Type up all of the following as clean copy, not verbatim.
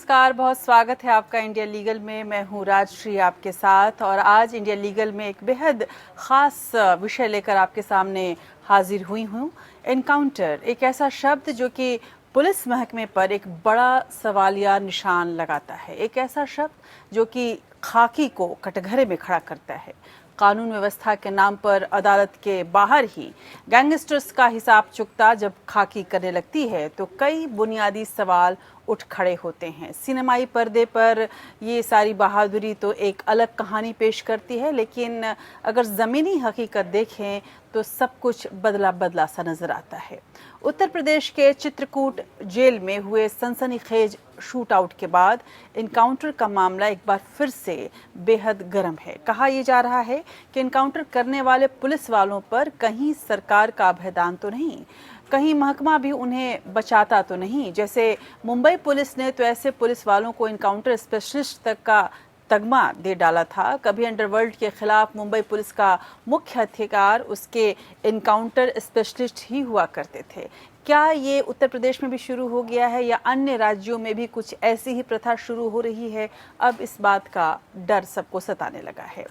नमस्कार, बहुत स्वागत है आपका इंडिया लीगल में। मैं हूँ राजश्री आपके साथ और आज इंडिया लीगल में एक बेहद ख़ास विषय लेकर आपके सामने हाजिर हुई हूँ। एनकाउंटर, एक ऐसा शब्द जो कि पुलिस महकमे पर एक बड़ा सवालिया निशान लगाता है, एक ऐसा शब्द जो कि खाकी को कटघरे में खड़ा करता है। कानून व्यवस्था के नाम पर अदालत के बाहर ही गैंगस्टर्स का हिसाब चुकता जब खाकी करने लगती है तो कई बुनियादी सवाल उठ खड़े होते हैं। सिनेमाई पर्दे पर ये सारी बहादुरी तो एक अलग कहानी पेश करती है, लेकिन अगर ज़मीनी हकीकत देखें तो सब कुछ बदला बदला सा नजर आता है। उत्तर प्रदेश के चित्रकूट जेल में हुए सनसनीखेज शूट आउट के बाद इनकाउंटर का मामला एक बार फिर से बेहद गर्म है। कहा यह जा रहा है कि इनकाउंटर करने वाले पुलिस वालों पर कहीं सरकार का अभयदान तो नहीं, कहीं महकमा भी उन्हें बचाता तो नहीं। जैसे मुंबई पुलिस ने तो ऐसे पुलिस वालों को इनकाउंटर स्पेशलिस्ट तक का तगमा दे डाला था। कभी अंडरवर्ल्ड के खिलाफ मुंबई पुलिस का मुख्य हथियार उसके इनकाउंटर स्पेशलिस्ट ही हुआ करते थे। क्या ये उत्तर प्रदेश में भी शुरू हो गया है या अन्य राज्यों में भी कुछ ऐसी ही प्रथा शुरू हो रही है? अब इस बात का डर सबको सताने लगा है।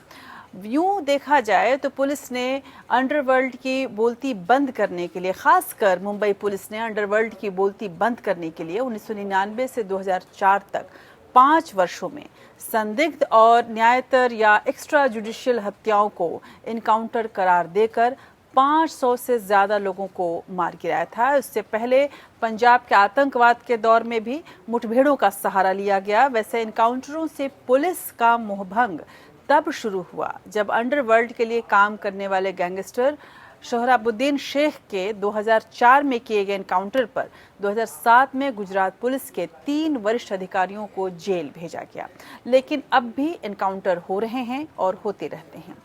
यूं देखा जाए तो पुलिस ने अंडरवर्ल्ड की बोलती बंद करने के लिए, खासकर मुंबई पुलिस ने अंडरवर्ल्ड की बोलती बंद करने के लिए 1999 से 2004 तक 5 वर्षों में संदिग्ध और न्यायतर या एक्स्ट्रा जुडिशियल हत्याओं को इनकाउंटर करार देकर 500 से ज्यादा लोगों को मार गिराया था। इससे पहले पंजाब के आतंकवाद के दौर में भी मुठभेड़ों का सहारा लिया गया। वैसे इनकाउंटरों से पुलिस का मोहभंग तब शुरू हुआ जब अंडरवर्ल्ड के लिए काम करने वाले गैंगस्टर सोहराबुद्दीन शेख के 2004 में किए गए एनकाउंटर पर 2007 में गुजरात पुलिस के 3 वरिष्ठ अधिकारियों को जेल भेजा गया। लेकिन अब भी एनकाउंटर हो रहे हैं और होते रहते हैं।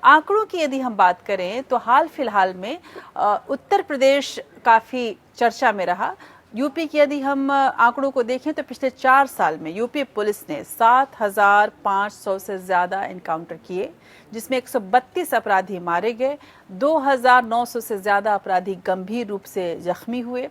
आंकड़ों की यदि हम बात करें तो हाल फिलहाल में उत्तर प्रदेश काफ़ी चर्चा में रहा। यूपी की यदि हम आंकड़ों को देखें तो पिछले 4 साल में यूपी पुलिस ने 7,500 से ज़्यादा एनकाउंटर किए, जिसमें 132 अपराधी मारे गए, 2,900 से ज़्यादा अपराधी गंभीर रूप से जख्मी हुए।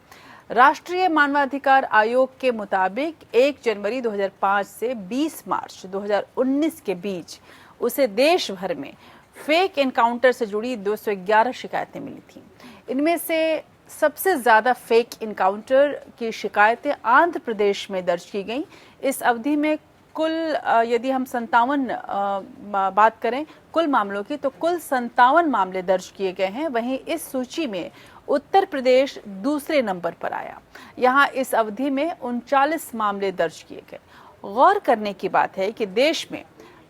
राष्ट्रीय मानवाधिकार आयोग के मुताबिक 1 जनवरी 2005 से 20 मार्च 2019 के बीच उसे देश भर में फेक एनकाउंटर से जुड़ी 211 शिकायतें मिली थीं। इनमें से सबसे ज़्यादा फेक इनकाउंटर की शिकायतें आंध्र प्रदेश में दर्ज की गईं। इस अवधि में कुल यदि हम 57 बात करें कुल मामलों की, तो कुल 57 मामले दर्ज किए गए हैं। वहीं इस सूची में उत्तर प्रदेश दूसरे नंबर पर आया। यहाँ इस अवधि में 39 मामले दर्ज किए गए। गौर करने की बात है कि देश में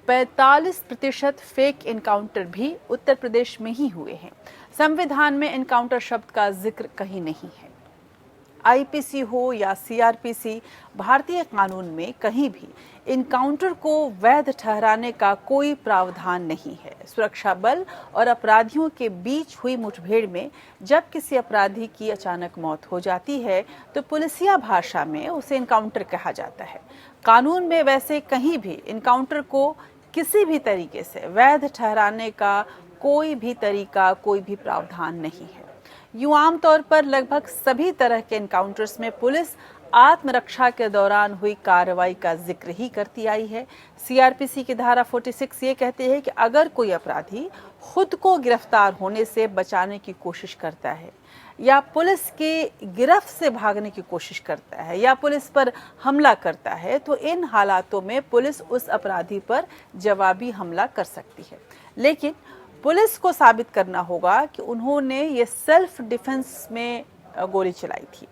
45% फेक इनकाउंटर भी उत्तर प्रदेश में ही हुए हैं। संविधान में इनकाउंटर शब्द का जिक्र कहीं नहीं है। आईपीसी हो या सीआरपीसी, भारतीय कानून में कहीं भी इनकाउंटर को वैध ठहराने का कोई प्रावधान नहीं है। सुरक्षा बल और अपराधियों के बीच हुई मुठभेड़ में जब किसी अपराधी की अचानक मौत हो जाती है तो पुलिसिया भाषा में उसे इनकाउंटर कहा जाता है। कानून में वैसे कहीं भी इनकाउंटर को किसी भी तरीके से वैध ठहराने का कोई भी तरीका, कोई भी प्रावधान नहीं है। यूं आमतौर पर लगभग सभी तरह के एनकाउंटर्स में पुलिस आत्मरक्षा के दौरान हुई कार्रवाई का जिक्र ही करती आई है। सीआरपीसी की धारा 46 ये कहती है कि अगर कोई अपराधी खुद को गिरफ्तार होने से बचाने की कोशिश करता है या पुलिस की गिरफ्त से भागने की कोशिश करता है या पुलिस पर हमला करता है तो इन हालातों में पुलिस उस अपराधी पर जवाबी हमला कर सकती है। लेकिन पुलिस को साबित करना होगा कि उन्होंने ये सेल्फ डिफेंस में गोली चलाई थी।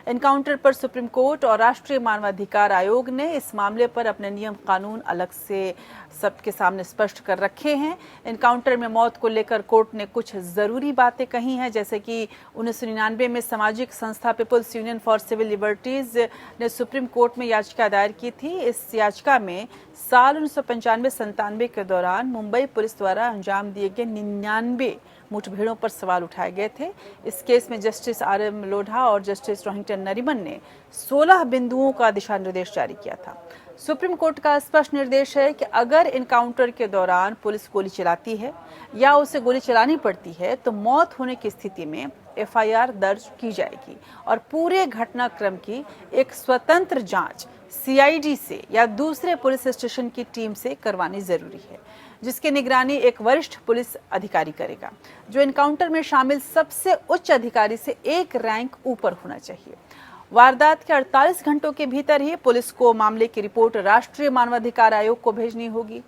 एनकाउंटर पर सुप्रीम कोर्ट और राष्ट्रीय मानवाधिकार आयोग ने इस मामले पर अपने नियम कानून अलग से सबके सामने स्पष्ट कर रखे हैं। एनकाउंटर में मौत को लेकर कोर्ट ने कुछ ज़रूरी बातें कही हैं, जैसे कि 1999 में सामाजिक संस्था people's union for civil liberties ने सुप्रीम कोर्ट में याचिका दायर की थी। इस याचिका में साल 1995-97 के दौरान मुंबई पुलिस द्वारा अंजाम दिए गए 99 मुठभेड़ों पर सवाल उठाए गए थे। इस केस में जस्टिस आर.एम. लोढ़ा और जस्टिस रोहिंटन नरीमन ने 16 बिंदुओं का दिशा निर्देश जारी किया था। सुप्रीम कोर्ट का स्पष्ट निर्देश है कि अगर इनकाउंटर के दौरान पुलिस गोली चलाती है या उसे गोली चलानी पड़ती है तो मौत होने की स्थिति में एफआईआर दर्ज की जाएगी और पूरे घटनाक्रम की एक स्वतंत्र जांच सीआईडी से या दूसरे पुलिस स्टेशन की टीम से करवानी जरूरी है, जिसकी निगरानी एक वरिष्ठ पुलिस अधिकारी करेगा, जो एनकाउंटर में शामिल सबसे उच्च अधिकारी से एक रैंक ऊपर होना चाहिए। वारदात के 48 घंटों के भीतर ही पुलिस को मामले की रिपोर्ट राष्ट्रीय मानवाधिकार आयोग को भेजनी होगी।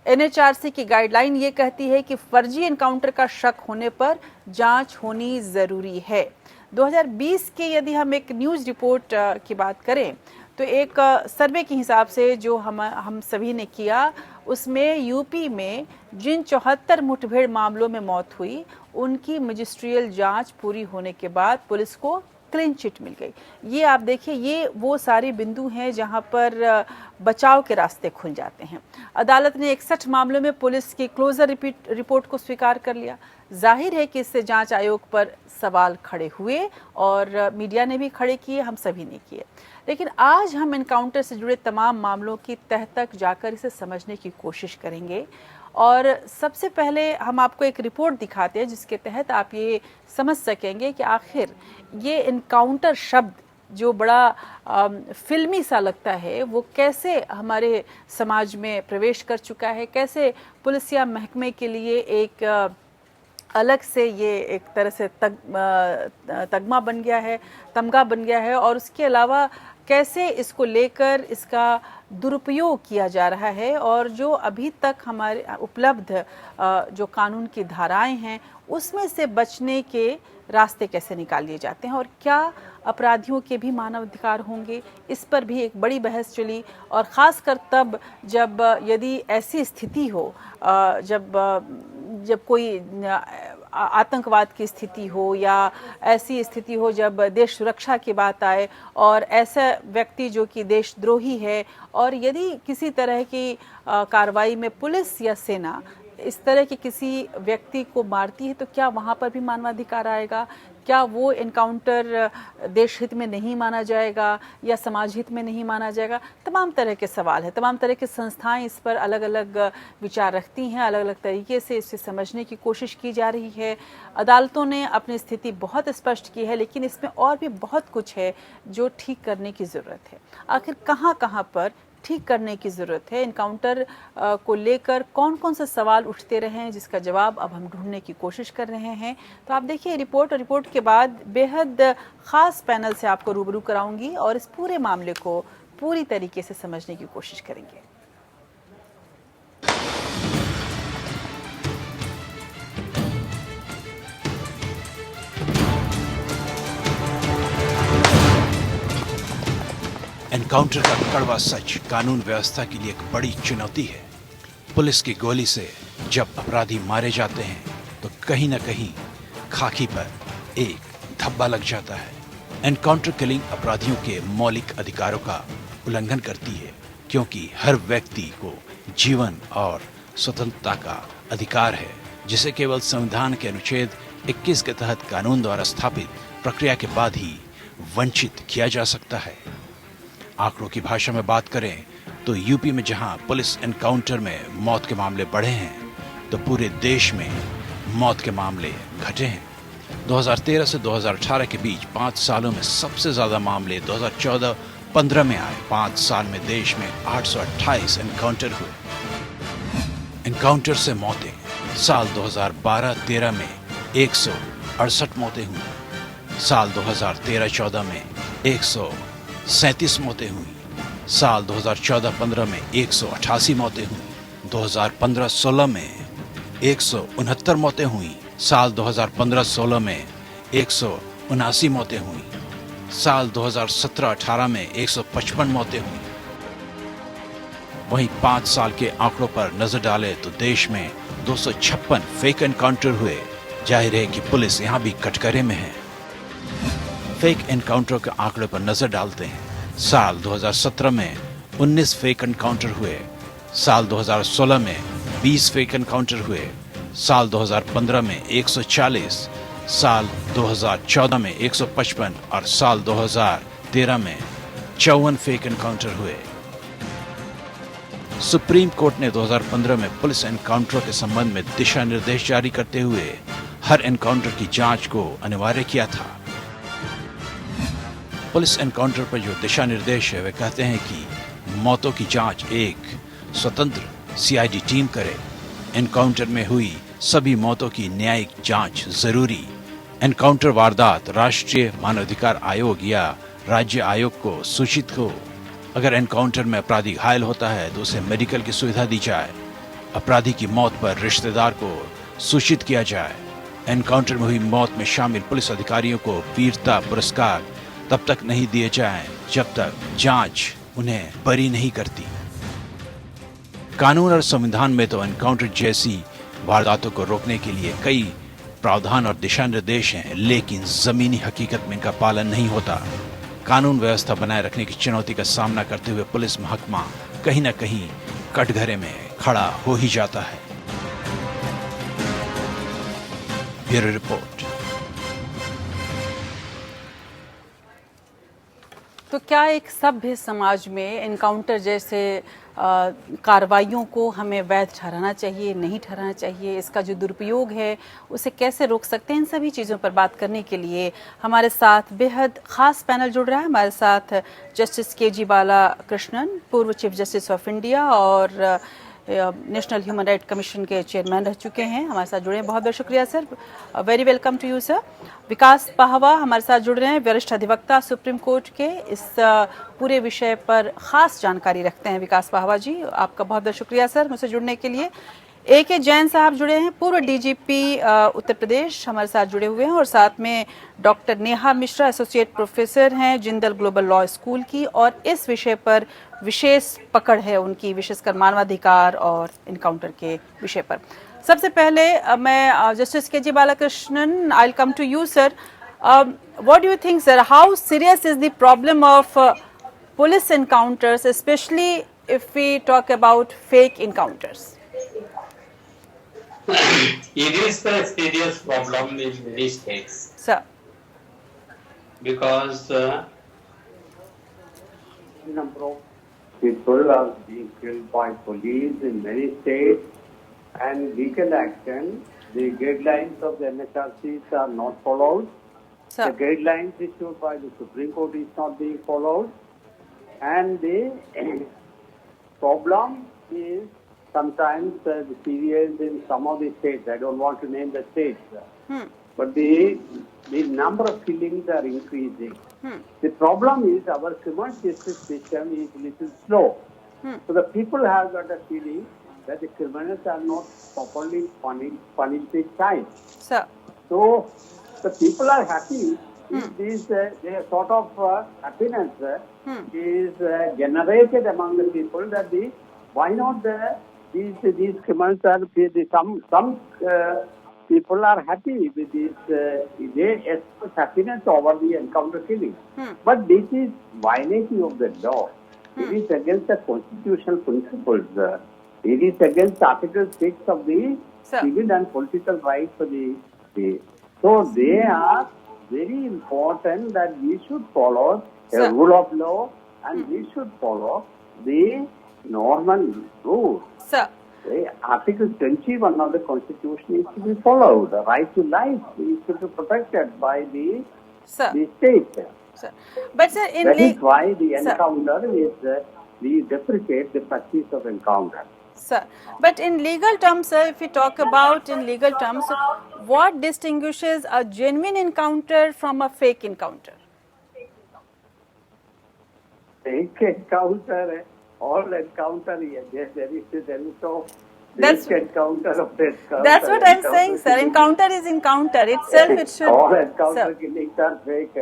एनएचआरसी की गाइडलाइन ये कहती है कि फर्जी एनकाउंटर का शक होने पर जांच होनी जरूरी है। 2020 के यदि हम एक न्यूज़ रिपोर्ट की बात करें तो एक सर्वे के हिसाब से जो हम सभी ने किया, उसमें यूपी में जिन 74 मुठभेड़ मामलों में मौत हुई, उनकी मजिस्ट्रियल जांच पूरी होने के बाद पुलिस को क्लीन चिट मिल गई। ये आप देखिए, ये वो सारे बिंदु हैं जहां पर बचाव के रास्ते खुल जाते हैं। अदालत ने 61 मामलों में पुलिस की क्लोजर रिपोर्ट को स्वीकार कर लिया। जाहिर है कि इससे जांच आयोग पर सवाल खड़े हुए और मीडिया ने भी खड़े किए, हम सभी ने किए। लेकिन आज हम एनकाउंटर से जुड़े तमाम मामलों की तह तक जाकर इसे समझने की कोशिश करेंगे और सबसे पहले हम आपको एक रिपोर्ट दिखाते हैं जिसके तहत आप ये समझ सकेंगे कि आखिर ये एनकाउंटर शब्द जो बड़ा फिल्मी सा लगता है, वो कैसे हमारे समाज में प्रवेश कर चुका है, कैसे पुलिसिया महकमे के लिए एक अलग से ये एक तरह से तगमा बन गया है, तमगा बन गया है, और उसके अलावा कैसे इसको लेकर इसका दुरुपयोग किया जा रहा है और जो अभी तक हमारे उपलब्ध जो कानून की धाराएं हैं उसमें से बचने के रास्ते कैसे निकाल लिए जाते हैं और क्या अपराधियों के भी मानवाधिकार होंगे, इस पर भी एक बड़ी बहस चली। और ख़ासकर तब जब यदि ऐसी स्थिति हो, जब कोई आतंकवाद की स्थिति हो या ऐसी स्थिति हो जब देश सुरक्षा की बात आए और ऐसा व्यक्ति जो कि देशद्रोही है, और यदि किसी तरह की कार्रवाई में पुलिस या सेना इस तरह के किसी व्यक्ति को मारती है तो क्या वहाँ पर भी मानवाधिकार आएगा? क्या वो एनकाउंटर देश हित में नहीं माना जाएगा या समाज हित में नहीं माना जाएगा? तमाम तरह के सवाल हैं। तमाम तरह की संस्थाएं इस पर अलग अलग विचार रखती हैं, अलग अलग तरीके से इसे समझने की कोशिश की जा रही है। अदालतों ने अपनी स्थिति बहुत स्पष्ट की है, लेकिन इसमें और भी बहुत कुछ है जो ठीक करने की ज़रूरत है। आखिर कहाँ कहाँ पर ठीक करने की ज़रूरत है? एनकाउंटर को लेकर कौन कौन से सवाल उठते रहे हैं जिसका जवाब अब हम ढूंढने की कोशिश कर रहे हैं। तो आप देखिए रिपोर्ट, और रिपोर्ट के बाद बेहद ख़ास पैनल से आपको रूबरू कराऊंगी और इस पूरे मामले को पूरी तरीके से समझने की कोशिश करेंगे। एनकाउंटर का कड़वा सच कानून व्यवस्था के लिए एक बड़ी चुनौती है। पुलिस की गोली से जब अपराधी मारे जाते हैं तो कहीं न कहीं खाकी पर एक धब्बा लग जाता है। एनकाउंटर किलिंग अपराधियों के मौलिक अधिकारों का उल्लंघन करती है, क्योंकि हर व्यक्ति को जीवन और स्वतंत्रता का अधिकार है, जिसे केवल संविधान के अनुच्छेद 21 के तहत कानून द्वारा स्थापित प्रक्रिया के बाद ही वंचित किया जा सकता है। आंकड़ों की भाषा में बात करें तो यूपी में जहां पुलिस एनकाउंटर में मौत के मामले बढ़े हैं, तो पूरे देश में मौत के मामले घटे हैं। 2013 से 2018 के बीच 5 सालों में सबसे ज्यादा मामले 2014-15 में आए। 5 साल में देश में 828 एनकाउंटर हुए। एनकाउंटर से मौतें साल 2012-13 में 168 मौतें हुई, साल 2013-14 में 137 मौतें हुई, साल 2014-15 में 188 मौतें हुई, 2015-16 में 169 मौतें हुई, साल 2015-16 में 179 मौतें हुई, साल 2017-18 में 155 मौतें हुई। वहीं 5 साल के आंकड़ों पर नजर डालें तो देश में 256 फेक एनकाउंटर हुए। जाहिर है कि पुलिस यहां भी कटघरे में है। फेक एनकाउंटर के आंकड़े पर नजर डालते हैं। साल 2017 में 19 फेक एनकाउंटर हुए, साल 2016 में 20 फेक एनकाउंटर हुए, साल 2015 में 140, साल 2014 में 155 और साल 2013 में 54 फेक एनकाउंटर हुए। सुप्रीम कोर्ट ने 2015 में पुलिस एनकाउंटर के संबंध में दिशा निर्देश जारी करते हुए हर एनकाउंटर की जांच को अनिवार्य किया था। पुलिस एनकाउंटर पर जो दिशा निर्देश है वे कहते हैं कि मौतों की जांच एक स्वतंत्र सीआईडी टीम करे। एनकाउंटर में हुई सभी मौतों की न्यायिक जांच जरूरी। एनकाउंटर वारदात राष्ट्रीय मानवाधिकार आयोग या राज्य आयोग को सूचित हो। अगर एनकाउंटर में अपराधी घायल होता है तो उसे मेडिकल की सुविधा दी जाए। अपराधी की मौत पर रिश्तेदार को सूचित किया जाए। एनकाउंटर में हुई मौत में शामिल पुलिस अधिकारियों को वीरता पुरस्कार तब तक नहीं दिए जाएं जब तक जांच उन्हें बरी नहीं करती। कानून और संविधान में तो एनकाउंटर जैसी वारदातों को रोकने के लिए कई प्रावधान और दिशा निर्देश हैं, लेकिन जमीनी हकीकत में इनका पालन नहीं होता। कानून व्यवस्था बनाए रखने की चुनौती का सामना करते हुए पुलिस महकमा कहीं न कहीं कटघरे में खड़ा हो ही जाता है। Bureau report. तो क्या एक सभ्य समाज में एनकाउंटर जैसे कार्रवाइयों को हमें वैध ठहराना चाहिए, नहीं ठहराना चाहिए, इसका जो दुरुपयोग है उसे कैसे रोक सकते हैं, इन सभी चीज़ों पर बात करने के लिए हमारे साथ बेहद ख़ास पैनल जुड़ रहा है। हमारे साथ जस्टिस के.जी. बालाकृष्णन, पूर्व चीफ जस्टिस ऑफ इंडिया और नेशनल ह्यूमन राइट कमीशन के चेयरमैन रह चुके हैं, हमारे साथ जुड़े हैं। बहुत बहुत शुक्रिया sir, very welcome to you sir. Vikas Pahwa हमारे साथ जुड़ रहे हैं, वरिष्ठ अधिवक्ता सुप्रीम कोर्ट के, इस पूरे विषय पर खास जानकारी रखते हैं। विकास पाहवा जी, आपका बहुत बहुत शुक्रिया सर मुझसे जुड़ने के लिए। ए.के. जैन साहब जुड़े हैं, पूर्व डीजीपी उत्तर प्रदेश, हमारे साथ जुड़े हुए हैं। और साथ में doctor Neha Mishra, associate professor हैं जिंदल ग्लोबल लॉ स्कूल की, और इस विषय पर विशेष पकड़ है उनकी, विशेषकर मानवाधिकार और इनकाउंटर के विषय पर। सबसे पहले मैं justice K G. Balakrishnan, I will come to you sir. What do you think sir, how serious is the problem of police encounters, especially if we talk about fake encounters? It is a serious problem in many states. Sir. Because number of people are being killed by police in many states, and legal action, the guidelines of the MHRCs are not followed. Sir. The guidelines issued by the Supreme Court is not being followed, and the problem is sometimes the serious in some of the states. I don't want to name the states, but the number of killings are increasing. The problem is our criminal justice system is a little slow. So the people have got a feeling that the criminals are not properly punished with time. Sir. So the people are happy if this their sort of happiness is generated among the people that why not these criminals are some people are happy with this they express happiness over the encounter killing. But this is violation of the law. It is against the constitutional principles. It is against Article 6 of the civil and political rights of the so they are very important that we should follow a rule of law, and we should follow the normal rules. Sir. Article 21 of the Constitution is to be followed. The right to life is to be protected by the state. Sir. But sir, that is why the encounter is we deprecate the practice of encounter. Sir, but in legal terms, sir, if we talk about in legal terms, what distinguishes a genuine encounter from a fake encounter? Fake encounter, all encounter, there is no That's encounter of that. That's what I'm saying, sir. Encounter is encounter itself. It should. All encounter killings are fake.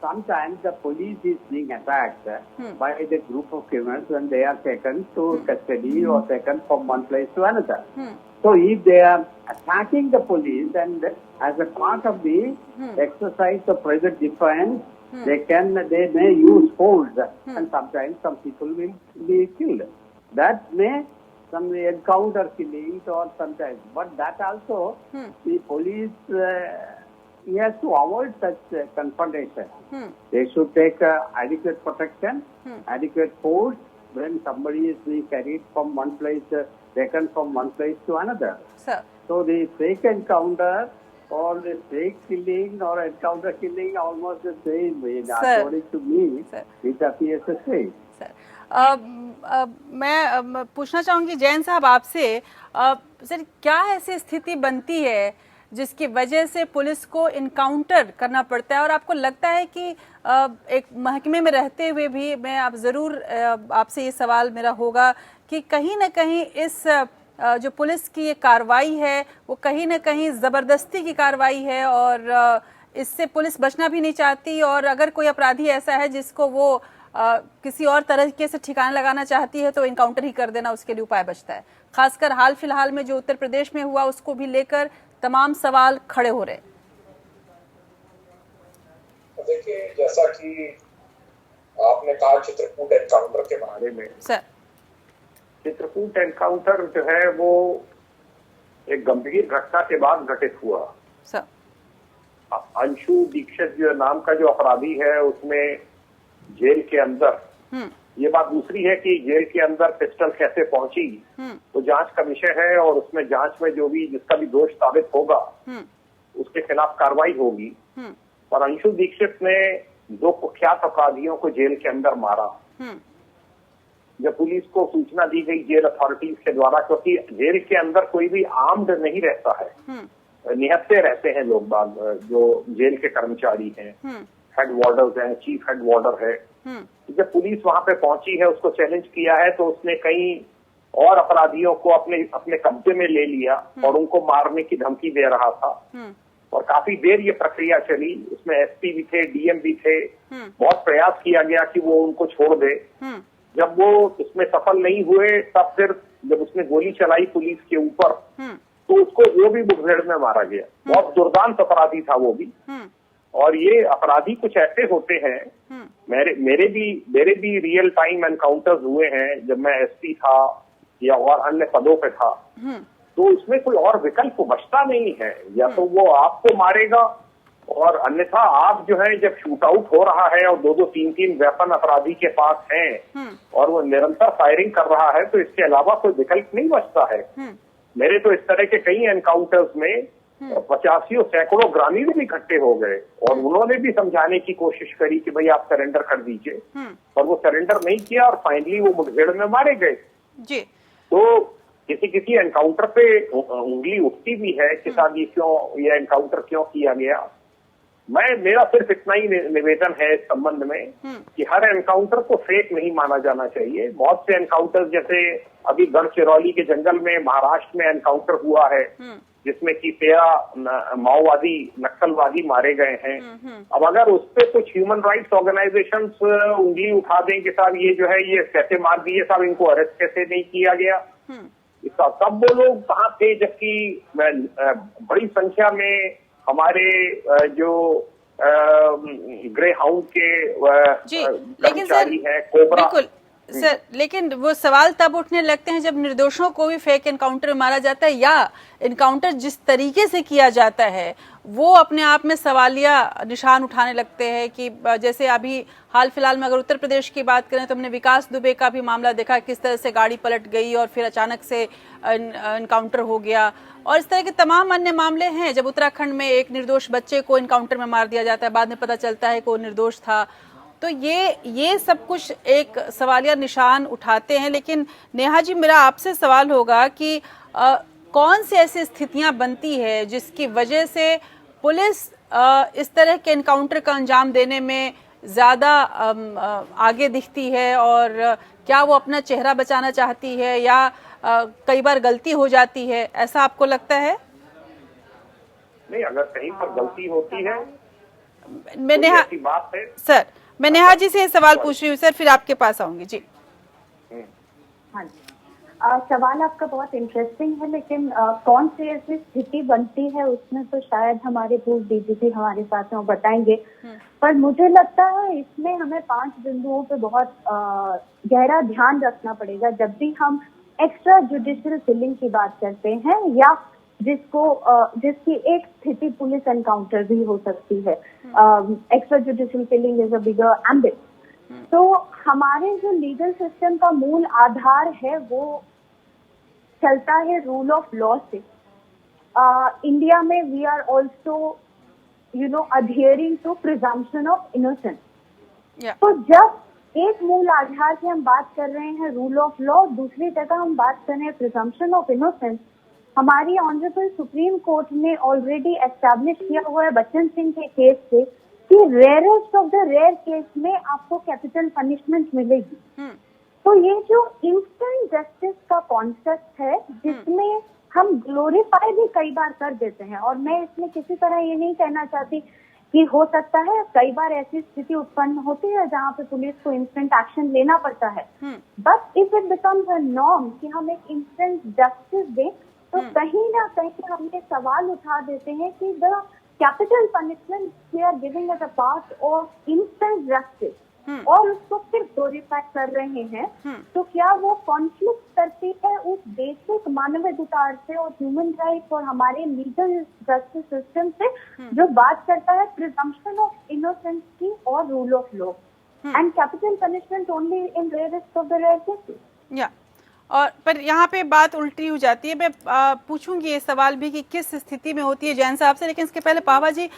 Sometimes the police is being attacked by the group of criminals when they are taken to custody or taken from one place to another. So if they are attacking the police and as a part of the exercise of private defense, they may use force and sometimes some people will be killed. That may some encounter killings or sometimes, but that also the police he has to avoid such confrontation. They should take adequate protection, adequate force, when somebody is being carried from one place, taken from one place to another. Sir. So the fake encounter or the fake killing or encounter killing almost the same way. Sir. According to me, Sir. it appears the same. Sir मैं पूछना चाहूंगी जैन साहब आपसे, sir क्या ऐसी स्थिति बनती है जिसकी वजह से पुलिस को इनकाउंटर करना पड़ता है, और आपको लगता है कि एक महकमे में रहते हुए भी मैं आप जरूर आपसे ये सवाल मेरा होगा कि कहीं ना कहीं इस जो पुलिस की ये कार्रवाई है वो कहीं ना कहीं जबरदस्ती की कार्रवाई है और इससे पुलिस बचना भी नहीं चाहती, और अगर कोई अपराधी ऐसा है जिसको वो किसी और तरीके से ठिकाना लगाना चाहती है तो इनकाउंटर ही कर देना उसके लिए उपाय बचता है। खासकर हाल फिलहाल में जो उत्तर प्रदेश में हुआ उसको भी लेकर तमाम सवाल खड़े हो रहे। देखिए, जैसा कि आपने कहा चित्रकूट एनकाउंटर के बारे में, सर चित्रकूट एनकाउंटर जो है वो एक गंभीर घटना के बाद घटित हुआ। सर अंशु दीक्षित जो नाम का जो अपराधी है उसमें जेल के अंदर, ये बात दूसरी है कि जेल के अंदर पिस्टल कैसे पहुंची तो जांच का विषय है, और उसमें जांच में जो भी जिसका भी दोष साबित होगा उसके खिलाफ कार्रवाई होगी। और अंशु दीक्षित ने 2 कुख्यात अपराधियों को जेल के अंदर मारा। जब पुलिस को सूचना दी गई जेल अथॉरिटीज के द्वारा, क्योंकि जेल के अंदर कोई भी आर्म्ड नहीं रहता है, निहत्थे रहते हैं लोग बाग जो जेल के कर्मचारी हैं, हेड वार्डर्स हैं, चीफ हेड वार्डर है। जब पुलिस वहां पे पहुंची है, उसको चैलेंज किया है, तो उसने कई और अपराधियों को अपने कब्जे में ले लिया और उनको मारने की धमकी दे रहा था। और काफी देर ये प्रक्रिया चली, उसमें एसपी भी थे, डीएम भी थे, बहुत प्रयास किया गया कि वो उनको छोड़ दे। जब वो उसमें सफल नहीं हुए तब फिर जब उसने गोली चलाई पुलिस के ऊपर तो उसको वो भी मुठभेड़ में मारा गया। बहुत दुर्दांत अपराधी था वो भी। और ये अपराधी कुछ ऐसे होते हैं, मेरे भी रियल टाइम एनकाउंटर्स हुए हैं जब मैं एसपी था या और अन्य पदों पे था, तो इसमें कोई और विकल्प बचता नहीं है, या तो वो आपको मारेगा और अन्यथा आप जो है जब शूट आउट हो रहा है और 2-2, 3-3 वेपन अपराधी के पास हैं और वो निरंतर फायरिंग कर रहा है, तो इसके अलावा कोई विकल्प नहीं बचता है। मेरे तो इस तरह के कई एनकाउंटर्स में 85 और सैकड़ों ग्रामीण भी इकट्ठे हो गए और उन्होंने भी समझाने की कोशिश करी कि भाई आप सरेंडर कर दीजिए, और वो सरेंडर नहीं किया और फाइनली वो मुठभेड़ में मारे गए जी। तो किसी एनकाउंटर पे उंगली उठती भी है कि साहब ये एनकाउंटर क्यों किया गया। मेरा सिर्फ इतना ही निवेदन है इस संबंध में कि हर एनकाउंटर को फेक नहीं माना जाना चाहिए। बहुत से एनकाउंटर, जैसे अभी गढ़चिरौली के जंगल में महाराष्ट्र में एनकाउंटर हुआ है जिसमें कि 13 माओवादी नक्सलवादी मारे गए हैं। अब अगर उस पर कुछ ह्यूमन राइट्स ऑर्गेनाइजेशंस उंगली उठा दें कि साहब ये जो है ये कैसे मार दिए, साहब इनको अरेस्ट कैसे नहीं किया गया, इसका तब वो लोग कहाँ थे, जबकि बड़ी संख्या में हमारे जो ग्रे हाउंड के कर्मचारी हैं, कोबरा। बिल्कुल सर, लेकिन वो सवाल तब उठने लगते हैं जब निर्दोषों को भी फेक एनकाउंटर में मारा जाता है, या एनकाउंटर जिस तरीके से किया जाता है वो अपने आप में सवालिया निशान उठाने लगते हैं। कि जैसे अभी हाल फिलहाल में अगर उत्तर प्रदेश की बात करें तो हमने विकास दुबे का भी मामला देखा, किस तरह से गाड़ी पलट गई और फिर अचानक से एनकाउंटर हो गया, और इस तरह के तमाम अन्य मामले हैं जब उत्तराखंड में एक निर्दोष बच्चे को एनकाउंटर में मार दिया जाता है, बाद में पता चलता है कि वो निर्दोष था। तो ये सब कुछ एक सवालिया निशान उठाते हैं। लेकिन नेहा जी, मेरा आपसे सवाल होगा कि कौन सी ऐसी स्थितियां बनती है जिसकी वजह से पुलिस इस तरह के एनकाउंटर का अंजाम देने में ज्यादा आगे दिखती है, और क्या वो अपना चेहरा बचाना चाहती है या कई बार गलती हो जाती है, ऐसा आपको लगता है? नहीं, अगर कहीं पर गलती होती है मैं नेहा बात है सर, मैं नेहा जी से ये सवाल पूछ रही हूँ सर, फिर आपके पास आऊंगी जी। हाँ जी, सवाल आपका बहुत इंटरेस्टिंग है, लेकिन कौन सी ऐसी स्थिति बनती है उसमें तो शायद हमारे पूर्व डीजीपी हमारे साथ में बताएंगे। पर मुझे लगता है इसमें हमें 5 बिंदुओं पे बहुत गहरा ध्यान रखना पड़ेगा जब भी हम एक्स्ट्रा जुडिशियल किलिंग की बात करते हैं, या जिसकी एक स्थिति पुलिस एनकाउंटर भी हो सकती है। Extra judicial killing is a bigger ambit. तो हमारे जो लीगल सिस्टम का मूल आधार है वो चलता है रूल ऑफ लॉ से। इंडिया में we are also adhering to presumption of innocence. तो जब एक मूल आधार की हम बात कर रहे हैं रूल ऑफ लॉ, दूसरी जगह हम बात कर रहे हैं प्रिजम्पशन ऑफ इनोसेंस, हमारी ऑनरेबल सुप्रीम कोर्ट ने ऑलरेडी एस्टैब्लिश किया हुआ है बच्चन सिंह के केस से कि rarest of the rare case में आपको कैपिटल पनिशमेंट मिलेगी। तो ये जो इंस्टेंट जस्टिस का कॉन्सेप्ट है जिसमें हम ग्लोरीफाई भी कई बार कर देते हैं, और मैं इसमें किसी तरह ये नहीं कहना चाहती कि हो सकता है कई बार ऐसी स्थिति उत्पन्न होती है जहाँ पे पुलिस को इंस्टेंट एक्शन लेना पड़ता है, but if it becomes a norm कि हम एक इंस्टेंट जस्टिस दें, तो कहीं ना कहीं हम ये सवाल उठा देते हैं कि the capital punishment we are giving as a part of instant justice और उसको फिर ग्लोरीफाई कर रहे हैं, तो क्या वो कॉन्फ्लिक्ट करती है उस बेसिक मानवाधिकार से और ह्यूमन राइट्स और हमारे लीगल जस्टिस सिस्टम से जो बात करता है प्रिजम्पशन ऑफ इनोसेंस की और rule of law and capital punishment only in rarest of the rare cases. या और पर यहाँ पे बात उल्टी हो जाती है। मैं पूछूंगी ये सवाल भी कि किस स्थिति में होती है जैन साहब से, लेकिन इसके पहले पावा जी,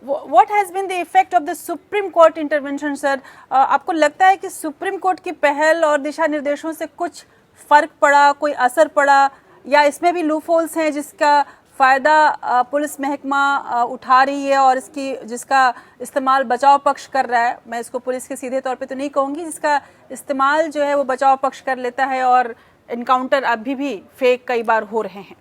What has been the effect of the Supreme Court intervention, sir? आपको लगता है कि सुप्रीम कोर्ट की पहल और दिशा निर्देशों से कुछ फर्क पड़ा, कोई असर पड़ा, या इसमें भी लूपहोल्स हैं जिसका फायदा पुलिस महकमा उठा रही है और जिसका इस्तेमाल बचाव पक्ष कर रहा है? मैं इसको पुलिस के सीधे तौर पे तो नहीं कहूंगी, जिसका इस्तेमाल जो है वो बचाव पक्ष कर लेता है और इनकाउंटर अभी भी फेक कई बार हो रहे हैं।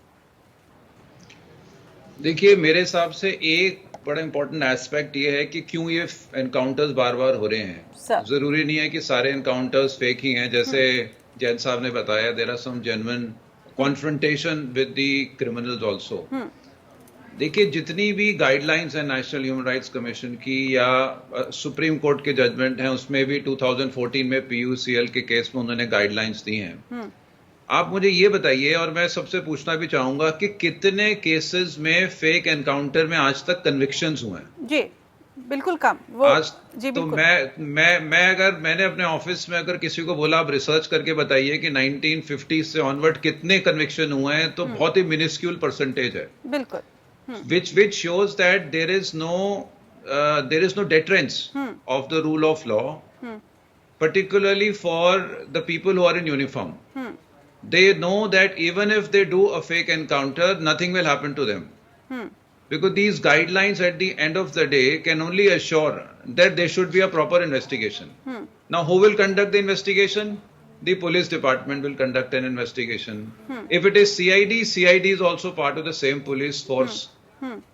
देखिए, मेरे हिसाब से एक बड़ा इंपॉर्टेंट एस्पेक्ट ये है कि क्यों ये एनकाउंटर्स बार बार हो रहे हैं। जरूरी नहीं है कि सारे एनकाउंटर्स फेक ही हैं, जैसे जैन साहब ने बताया, there are some genuine confrontation with the criminals also. देखिए, जितनी भी गाइडलाइंस है नेशनल ह्यूमन राइट्स कमीशन की या सुप्रीम कोर्ट के जजमेंट हैं, उसमें भी 2014 में PUCL के केस में उन्होंने गाइडलाइंस दी हैं। आप मुझे ये बताइए, और मैं सबसे पूछना भी चाहूंगा कि कितने केसेस में फेक एनकाउंटर में आज तक कन्विक्शंस हुए हैं? जी बिल्कुल कम। वो आज जी तो बिल्कुल। मैंने अपने ऑफिस में अगर किसी को बोला आप रिसर्च करके बताइए कि 1950 से ऑनवर्ड कितने कन्विक्शन हुए हैं, तो बहुत ही मिनिस्क्यूल परसेंटेज है। बिल्कुल। which shows that there is no deterrence of the rule of law, particularly for the people who are in uniform. They know that even if they do a fake encounter, nothing will happen to them. Because these guidelines at the end of the day can only assure that there should be a proper investigation. Now, who will conduct the investigation? The police department will conduct an investigation. If it is CID is also part of the same police force.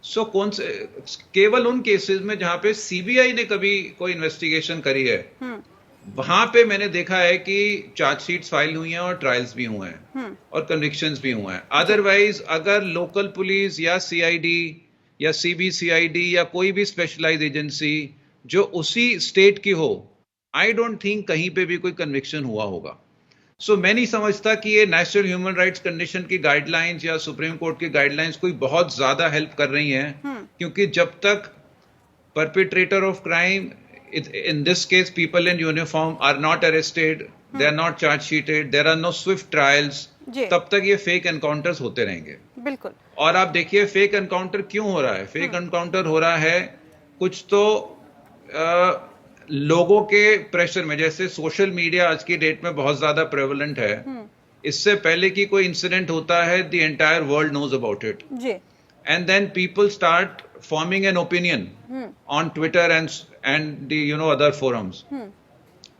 So, केवल उन cases में जहां पे CBI ने कभी कोई investigation करी है, वहां पे मैंने देखा है कि चार्जशीट्स फाइल हुई हैं और ट्रायल्स भी हुए हैं और कन्विक्शंस भी हुए हैं। अदरवाइज अगर लोकल पुलिस या CID या CBCID या कोई भी स्पेशलाइज्ड एजेंसी जो उसी स्टेट की हो, आई डोंट थिंक कहीं पे भी कोई कन्विक्शन हुआ होगा। सो मैं नहीं समझता कि ये नेशनल ह्यूमन राइट्स कंडीशन की गाइडलाइंस या सुप्रीम कोर्ट की गाइडलाइंस कोई बहुत ज्यादा हेल्प कर रही हैं, क्योंकि जब तक perpetrator of crime, in this case people in uniform, are not arrested, they are not charge sheeted, there are no swift trials, तब तक ये फेक एनकाउंटर्स होते रहेंगे। बिल्कुल। और आप देखिए फेक एनकाउंटर क्यों हो रहा है। फेक एनकाउंटर हो रहा है कुछ तो लोगों के प्रेशर में, जैसे सोशल मीडिया आज की डेट में बहुत ज्यादा प्रेवलेंट है। इससे पहले कि कोई इंसिडेंट होता है, the entire world knows about it, and then people start forming an opinion on Twitter and the other forums,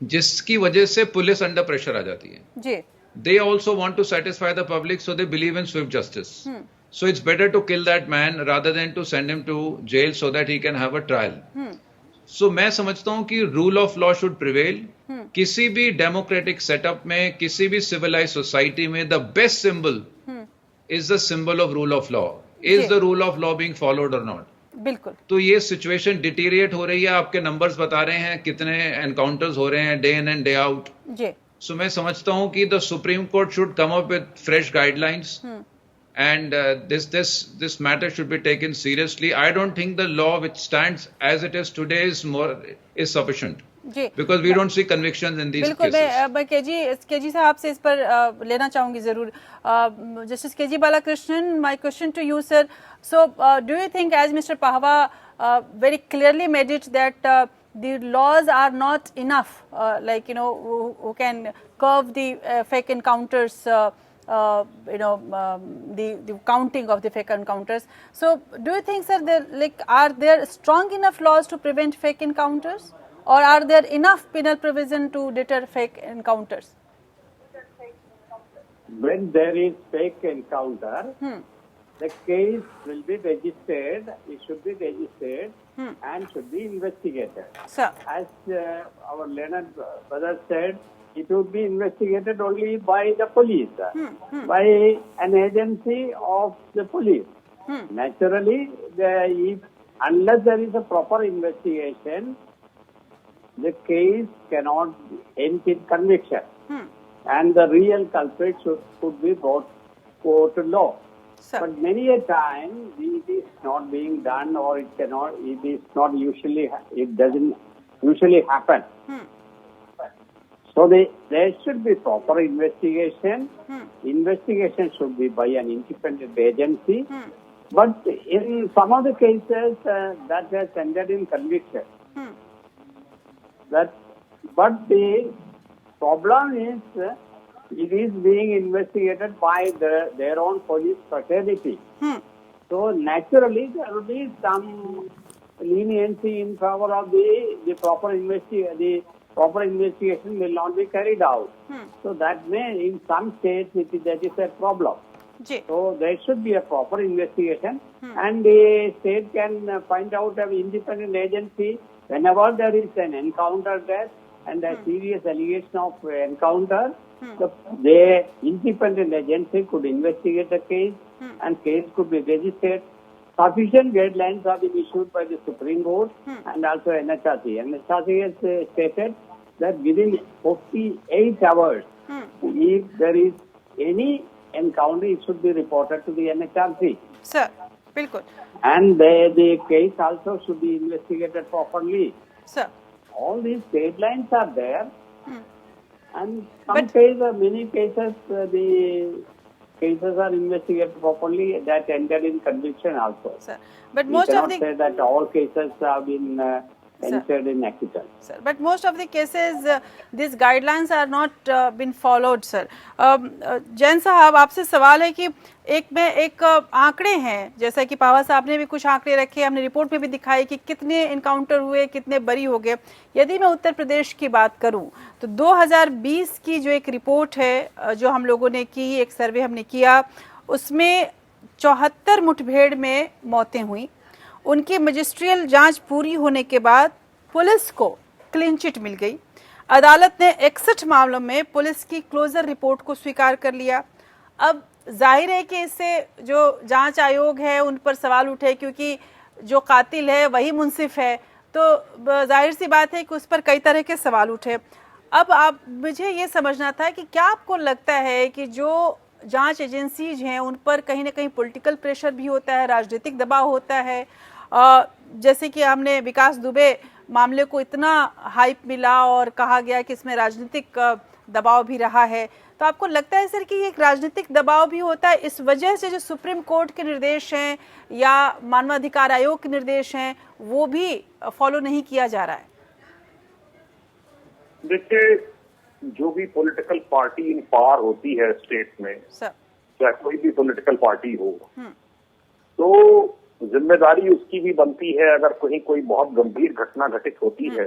जिसकी वजह से पुलिस अंडर प्रेशर आ जाती है। They also want to satisfy the public, so they believe in swift justice. So it's better to kill that man rather than to send him to jail so that he can have a trial. So मैं समझता हूं कि rule of law should prevail. किसी भी democratic setup में, किसी भी civilized society में, the best symbol is the symbol of rule of law. Is the rule of law being followed or not? बिल्कुल। तो ये सिचुएशन डिटीरिएट हो रही है। आपके नंबर्स बता रहे हैं कितने एनकाउंटर्स हो रहे हैं day in and day out. So मैं समझता हूं कि the supreme court should come up with fresh guidelines and this matter should be taken seriously. I don't think the law which stands as it is today is sufficient. जी because we don't see convictions in these बिल्कुल cases. मैं K G साहब से इस पर लेना चाहूंगी जरूर. Justice K G Balakrishnan, my question to you sir. So do you think, as mister Pahwa very clearly made it, that the laws are not enough, like who can curb the fake encounters, the counting of the fake encounters. So do you think, sir, are there strong enough laws to prevent fake encounters, or are there enough penal provision to deter fake encounters? When there is fake encounter, the case will be registered, it should be registered and should be investigated. Sir. As our learned brother said, it would be investigated only by the police, by an agency of the police. Naturally, unless there is a proper investigation, the case cannot end in conviction. And the real culprit could be brought to law. Sir. But many a time it is not being done, or it doesn't usually happen. So there should be proper investigation. Investigation should be by an independent agency. But in some of the cases that has ended in conviction. But the problem is it is being investigated by their own police fraternity. So naturally there will be some leniency in favor of the proper investigation. The proper investigation will not be carried out. So that may, in some states, that is a problem. So there should be a proper investigation, and the state can find out an independent agency whenever there is an encounter death and a serious allegation of encounter. The independent agency could investigate the case, and case could be registered. Sufficient guidelines have been issued by the Supreme Court and also NHRC. NHRC has stated that within 48 hours, if there is any encounter, it should be reported to the NHRC. Sir, bilkul. And the case also should be investigated properly. Sir. All these guidelines are there. And many cases, the cases are investigated properly, that ended in conviction also. Sir, but most of the say that all cases have been entered in acquittal. Sir, but most of the cases, these guidelines are not been followed, sir. Jain साहब, आपसे सवाल है कि एक आंकड़े हैं, जैसा कि पावा साहब ने भी कुछ आंकड़े रखे, हमने रिपोर्ट में भी दिखाई कि कितने इनकाउंटर हुए, कितने बरी हो गए. यदि मैं उत्तर प्रदेश की बात करूं तो 2020 की जो एक रिपोर्ट है जो हम लोगों ने की, एक सर्वे हमने किया, उसमें 74 मुठभेड़ में मौतें हुई. उनकी मजिस्ट्रियल जांच पूरी होने के बाद पुलिस को क्लीन चिट मिल गई. अदालत ने 61 मामलों में पुलिस की क्लोजर रिपोर्ट को स्वीकार कर लिया. अब जाहिर है कि इससे जो जांच आयोग है उन पर सवाल उठे, क्योंकि जो कातिल है वही मुंसिफ है, तो जाहिर सी बात है कि उस पर कई तरह के सवाल उठे. अब मुझे ये समझना था कि क्या आपको लगता है कि जो जांच एजेंसीज हैं उन पर कहीं ना कहीं पॉलिटिकल प्रेशर भी होता है, राजनीतिक दबाव होता है, जैसे कि हमने विकास दुबे मामले को इतना हाइप मिला और कहा गया कि इसमें राजनीतिक दबाव भी रहा है, तो आपको लगता है सर कि एक राजनीतिक दबाव भी होता है, इस वजह से जो सुप्रीम कोर्ट के निर्देश हैं या मानवाधिकार आयोग के निर्देश हैं वो भी फॉलो नहीं किया जा रहा है? देखिए, जो भी पॉलिटिकल पार्टी इन पावर होती है स्टेट में, चाहे कोई भी पॉलिटिकल पार्टी हो, तो जिम्मेदारी उसकी भी बनती है. अगर कहीं कोई बहुत गंभीर घटना घटित होती है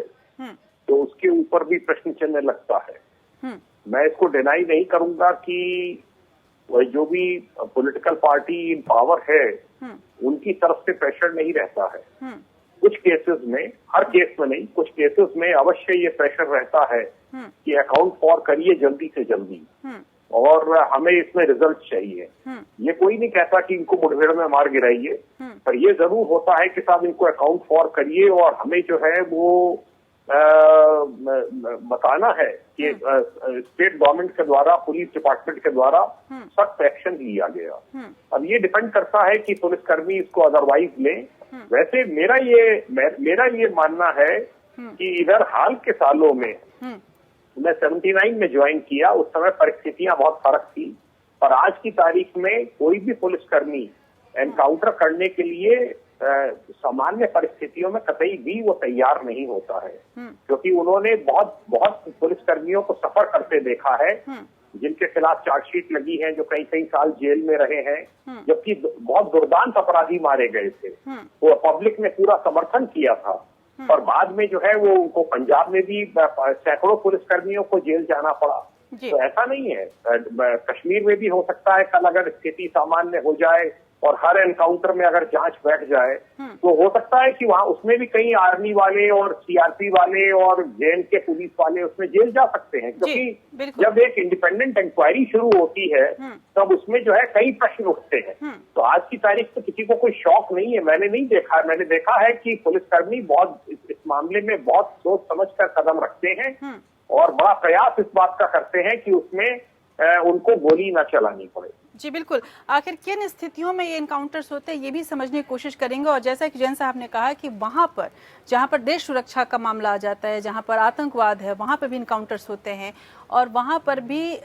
तो उसके ऊपर भी प्रश्न चिन्ह लगता है. मैं इसको डिनाई नहीं करूंगा कि जो भी पॉलिटिकल पार्टी इन पावर है उनकी तरफ से प्रेशर नहीं रहता है. कुछ केसेस में, हर केस में नहीं, कुछ केसेस में अवश्य ये प्रेशर रहता है कि अकाउंट फॉर करिए जल्दी से जल्दी और हमें इसमें रिजल्ट चाहिए. ये कोई नहीं कहता कि इनको मुठभेड़ में मार गिराइए, पर ये जरूर होता है कि साहब इनको अकाउंट फॉर करिए और हमें जो है वो बताना है कि स्टेट गवर्नमेंट के द्वारा, पुलिस डिपार्टमेंट के द्वारा सख्त एक्शन लिया गया. अब ये डिपेंड करता है कि पुलिसकर्मी इसको अदरवाइज लें. वैसे मेरा ये मानना है कि इधर हाल के सालों में मैं 79 में ज्वाइन किया, उस समय परिस्थितियां बहुत फर्क थी, और आज की तारीख में कोई भी पुलिसकर्मी एनकाउंटर करने के लिए सामान्य परिस्थितियों में कतई भी वो तैयार नहीं होता है, क्योंकि उन्होंने बहुत बहुत पुलिसकर्मियों को सफर करते देखा है जिनके खिलाफ चार्जशीट लगी है, जो कई कई साल जेल में रहे हैं, जबकि बहुत दुर्दांत अपराधी मारे गए थे। वो पब्लिक ने पूरा समर्थन किया था, और बाद में जो है वो उनको पंजाब में भी सैकड़ों पुलिसकर्मियों को जेल जाना पड़ा। तो ऐसा नहीं है, कश्मीर में भी हो सकता है कल अगर स्थिति सामान्य हो जाए और हर एनकाउंटर में अगर जांच बैठ जाए तो हो सकता है कि वहां उसमें भी कई आर्मी वाले और सीआरपी वाले और जेएनके पुलिस वाले उसमें जेल जा सकते हैं, क्योंकि जब एक इंडिपेंडेंट इंक्वायरी शुरू होती है तब उसमें जो है कई प्रश्न उठते हैं। तो आज की तारीख में किसी को कोई शौक नहीं है, मैंने नहीं देखा, मैंने देखा है कि पुलिसकर्मी बहुत इस मामले में बहुत सोच समझ कर कदम रखते हैं और बड़ा प्रयास इस बात का करते हैं कि उसमें उनको गोली न चलानी पड़े। जी बिल्कुल, आखिर किन स्थितियों में ये इनकाउंटर्स होते हैं ये भी समझने की कोशिश करेंगे। और जैसा कि जैन साहब ने कहा कि वहाँ पर जहाँ पर देश सुरक्षा का मामला आ जाता है, जहाँ पर आतंकवाद है, वहाँ पर भी इनकाउंटर्स होते हैं, और वहाँ पर भी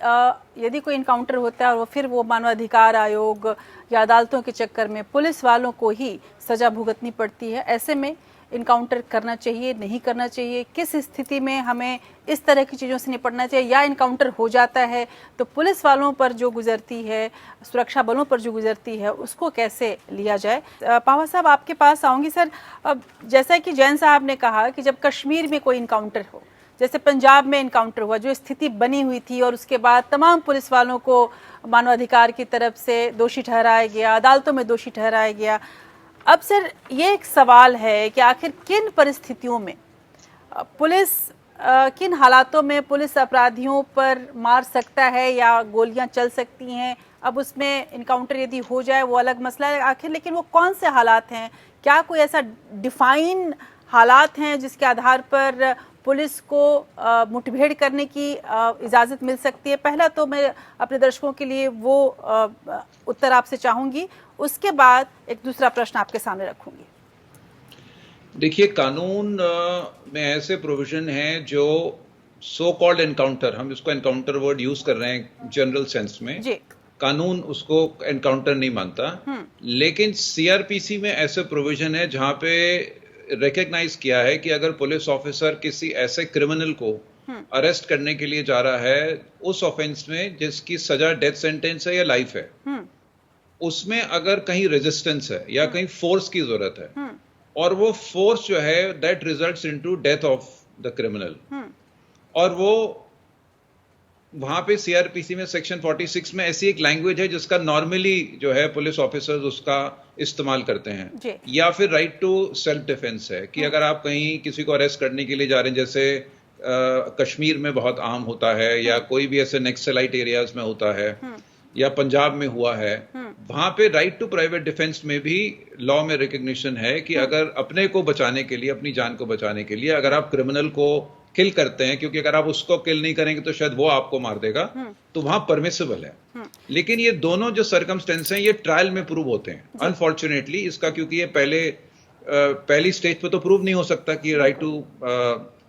यदि कोई इनकाउंटर होता है और फिर वो मानवाधिकार आयोग या अदालतों के चक्कर में पुलिस वालों को ही सजा भुगतनी पड़ती है। ऐसे में इनकाउंटर करना चाहिए, नहीं करना चाहिए, किस स्थिति में हमें इस तरह की चीज़ों से निपटना चाहिए, या इनकाउंटर हो जाता है तो पुलिस वालों पर जो गुजरती है, सुरक्षा बलों पर जो गुजरती है, उसको कैसे लिया जाए। पावा साहब आपके पास आऊँगी। सर, अब जैसा कि जैन साहब ने कहा कि जब कश्मीर में कोई इनकाउंटर हो, जैसे पंजाब में इनकाउंटर हुआ, जो स्थिति बनी हुई थी और उसके बाद तमाम पुलिस वालों को मानवाधिकार की तरफ से दोषी ठहराया गया, अदालतों में दोषी ठहराया गया। अब सर ये एक सवाल है कि आखिर किन परिस्थितियों में पुलिस किन हालातों में पुलिस अपराधियों पर मार सकता है या गोलियां चल सकती हैं। अब उसमें इनकाउंटर यदि हो जाए वो अलग मसला है आखिर, लेकिन वो कौन से हालात हैं, क्या कोई ऐसा डिफाइन हालात हैं जिसके आधार पर पुलिस को मुठभेड़ करने की इजाज़त मिल सकती है। पहला तो मैं अपने दर्शकों के लिए वो उत्तर आपसे चाहूँगी, उसके बाद एक दूसरा प्रश्न आपके सामने रखूँगी। देखिए, कानून में ऐसे प्रोविजन हैं जो सो कॉल्ड एनकाउंटर, हम इसको एनकाउंटर वर्ड यूज कर रहे हैं जनरल सेंस में जी। कानून उसको एनकाउंटर नहीं मानता, लेकिन सीआरपीसी में ऐसे प्रोविजन है जहां पे रिकॉग्नाइज किया है कि अगर पुलिस ऑफिसर किसी ऐसे क्रिमिनल को अरेस्ट करने के लिए जा रहा है उस ऑफेंस में जिसकी सजा डेथ सेंटेंस है या लाइफ है, उसमें अगर कहीं रेजिस्टेंस है या कहीं फोर्स की जरूरत है और वो फोर्स जो है that results into death of the criminal, और वो वहां पे सीआरपीसी में सेक्शन 46 में ऐसी एक लैंग्वेज है जिसका नॉर्मली जो है पुलिस ऑफिसर्स उसका इस्तेमाल करते हैं, या फिर राइट टू सेल्फ डिफेंस है कि अगर आप कहीं किसी को अरेस्ट करने के लिए जा रहे हैं, जैसे कश्मीर में बहुत आम होता है या कोई भी ऐसे नक्सलाइट एरियाज में होता है या पंजाब में हुआ है, वहां पे राइट टू प्राइवेट डिफेंस में भी लॉ में रिकग्निशन है कि अगर अपने को बचाने के लिए, अपनी जान को बचाने के लिए अगर आप क्रिमिनल को किल करते हैं, क्योंकि अगर आप उसको किल नहीं करेंगे तो शायद वो आपको मार देगा, तो वहां परमिसिबल है। लेकिन ये दोनों जो सर्कमस्टेंस हैं ये ट्रायल में प्रूव होते हैं अनफॉर्चुनेटली इसका, क्योंकि ये पहली स्टेज पे तो प्रूव नहीं हो सकता कि राइट टू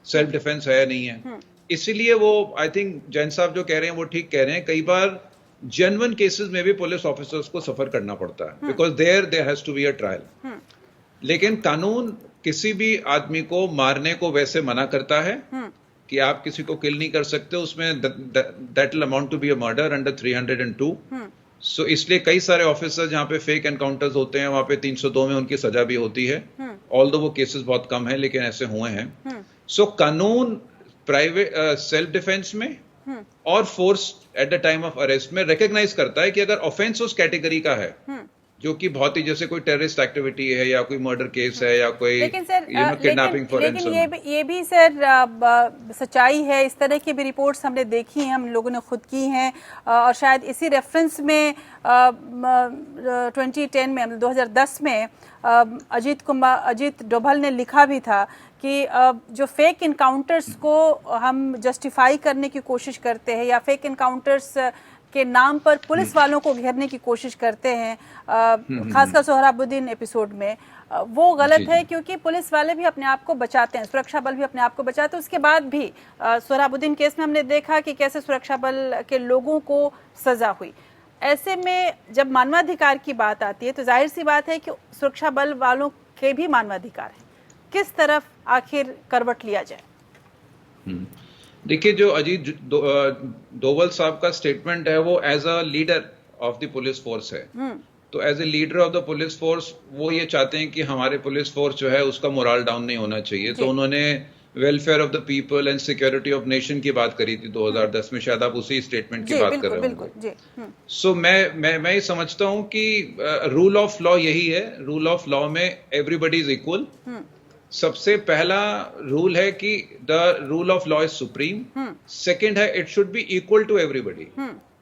सेल्फ डिफेंस है या नहीं है। इसीलिए वो आई थिंक जैन साहब जो कह रहे हैं वो ठीक कह रहे हैं, कई बार जेन्युइन केसेस में भी पुलिस ऑफिसर्स को सफर करना पड़ता है because there has to be a trial. लेकिन कानून किसी भी आदमी को मारने को वैसे मना करता है कि आप किसी को किल नहीं कर सकते, उसमें that will amount to be a murder under 302। So इसलिए कई सारे ऑफिसर्स जहां पे फेक एनकाउंटर्स होते हैं वहां पे 302 में उनकी सजा भी होती है, ऑल्दो वो केसेस बहुत कम है लेकिन ऐसे हुए हैं। सो कानून प्राइवेट सेल्फ डिफेंस में और force at the time of arrest में रिकॉग्नाइज करता है कि अगर ऑफेंस उस कैटेगरी का है जो कि बहुत ही जैसे कोई टेररिस्ट एक्टिविटी है या कोई मर्डर केस है या कोई किडनैपिंग फॉर लेकिन ये भी सर सच्चाई है, इस तरह की भी रिपोर्ट्स हमने देखी हैं, हम लोगों ने खुद की हैं, और शायद इसी रेफरेंस में 2010 में 2010 में अजीत डोभाल ने लिखा भी था कि जो फेक इनकाउंटर्स को हम जस्टिफाई करने की कोशिश करते हैं या फेक इनकाउंटर्स के नाम पर पुलिस वालों को घेरने की कोशिश करते हैं, खासकर सोहराबुद्दीन एपिसोड में, वो गलत है, क्योंकि पुलिस वाले भी अपने आप को बचाते हैं, सुरक्षा बल भी अपने आप को बचाते हैं। उसके बाद भी सोहराबुद्दीन केस में हमने देखा कि कैसे सुरक्षा बल के लोगों को सजा हुई। ऐसे में जब मानवाधिकार की बात आती है तो जाहिर सी बात है कि सुरक्षा बल वालों के भी मानवाधिकार है। किस तरफ आखिर करवट लिया जाए? देखिए, जो अजीत डोवल साहब का स्टेटमेंट है वो as a leader of the police force है। तो as a leader of the police force वो ये चाहते हैं कि हमारे पुलिस फोर्स जो है उसका मोरल डाउन नहीं होना चाहिए। तो उन्होंने welfare of the people and security of nation की बात करी थी 2010 में, शायद आप उसी स्टेटमेंट की बात कर रहे होंगे। सो मैं ये समझता हूं कि रूल ऑफ लॉ यही है। रूल ऑफ लॉ में एवरीबडी इज इक्वल। सबसे पहला रूल है कि the rule of law is supreme. Second है it should be equal to everybody,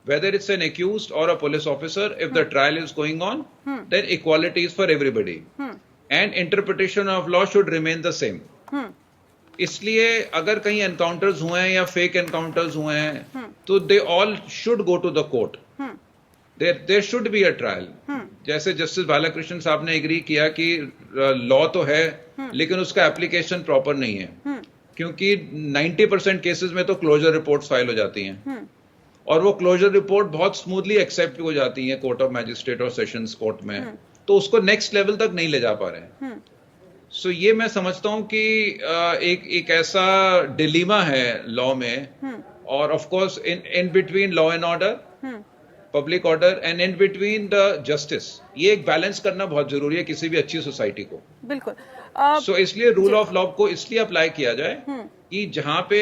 whether it's an accused or a police officer. If the trial is going on, then equality is for everybody, and interpretation of law should remain the same. इसलिए अगर कहीं encounters हुए हैं या fake encounters हुए हैं तो they all should go to the court. There should be a trial. जैसे जस्टिस बालाकृष्णन साहब ने एग्री किया कि लॉ तो है लेकिन उसका एप्लीकेशन प्रॉपर नहीं है, क्योंकि 90% केसेस में तो क्लोजर रिपोर्ट्स फाइल हो जाती हैं और वो क्लोजर रिपोर्ट बहुत स्मूथली एक्सेप्ट हो जाती है कोर्ट ऑफ मैजिस्ट्रेट और सेशंस कोर्ट में, तो उसको नेक्स्ट लेवल तक नहीं ले जा पा रहे हैं। सो ये मैं समझता हूं कि एक ऐसा डिलीमा है लॉ में, और of course in between law and order, public order, and in between the justice, ये एक बैलेंस करना बहुत जरूरी है किसी भी अच्छी सोसाइटी को। बिल्कुल। सो इसलिए रूल ऑफ लॉ को इसलिए अप्लाई किया जाए कि जहां पे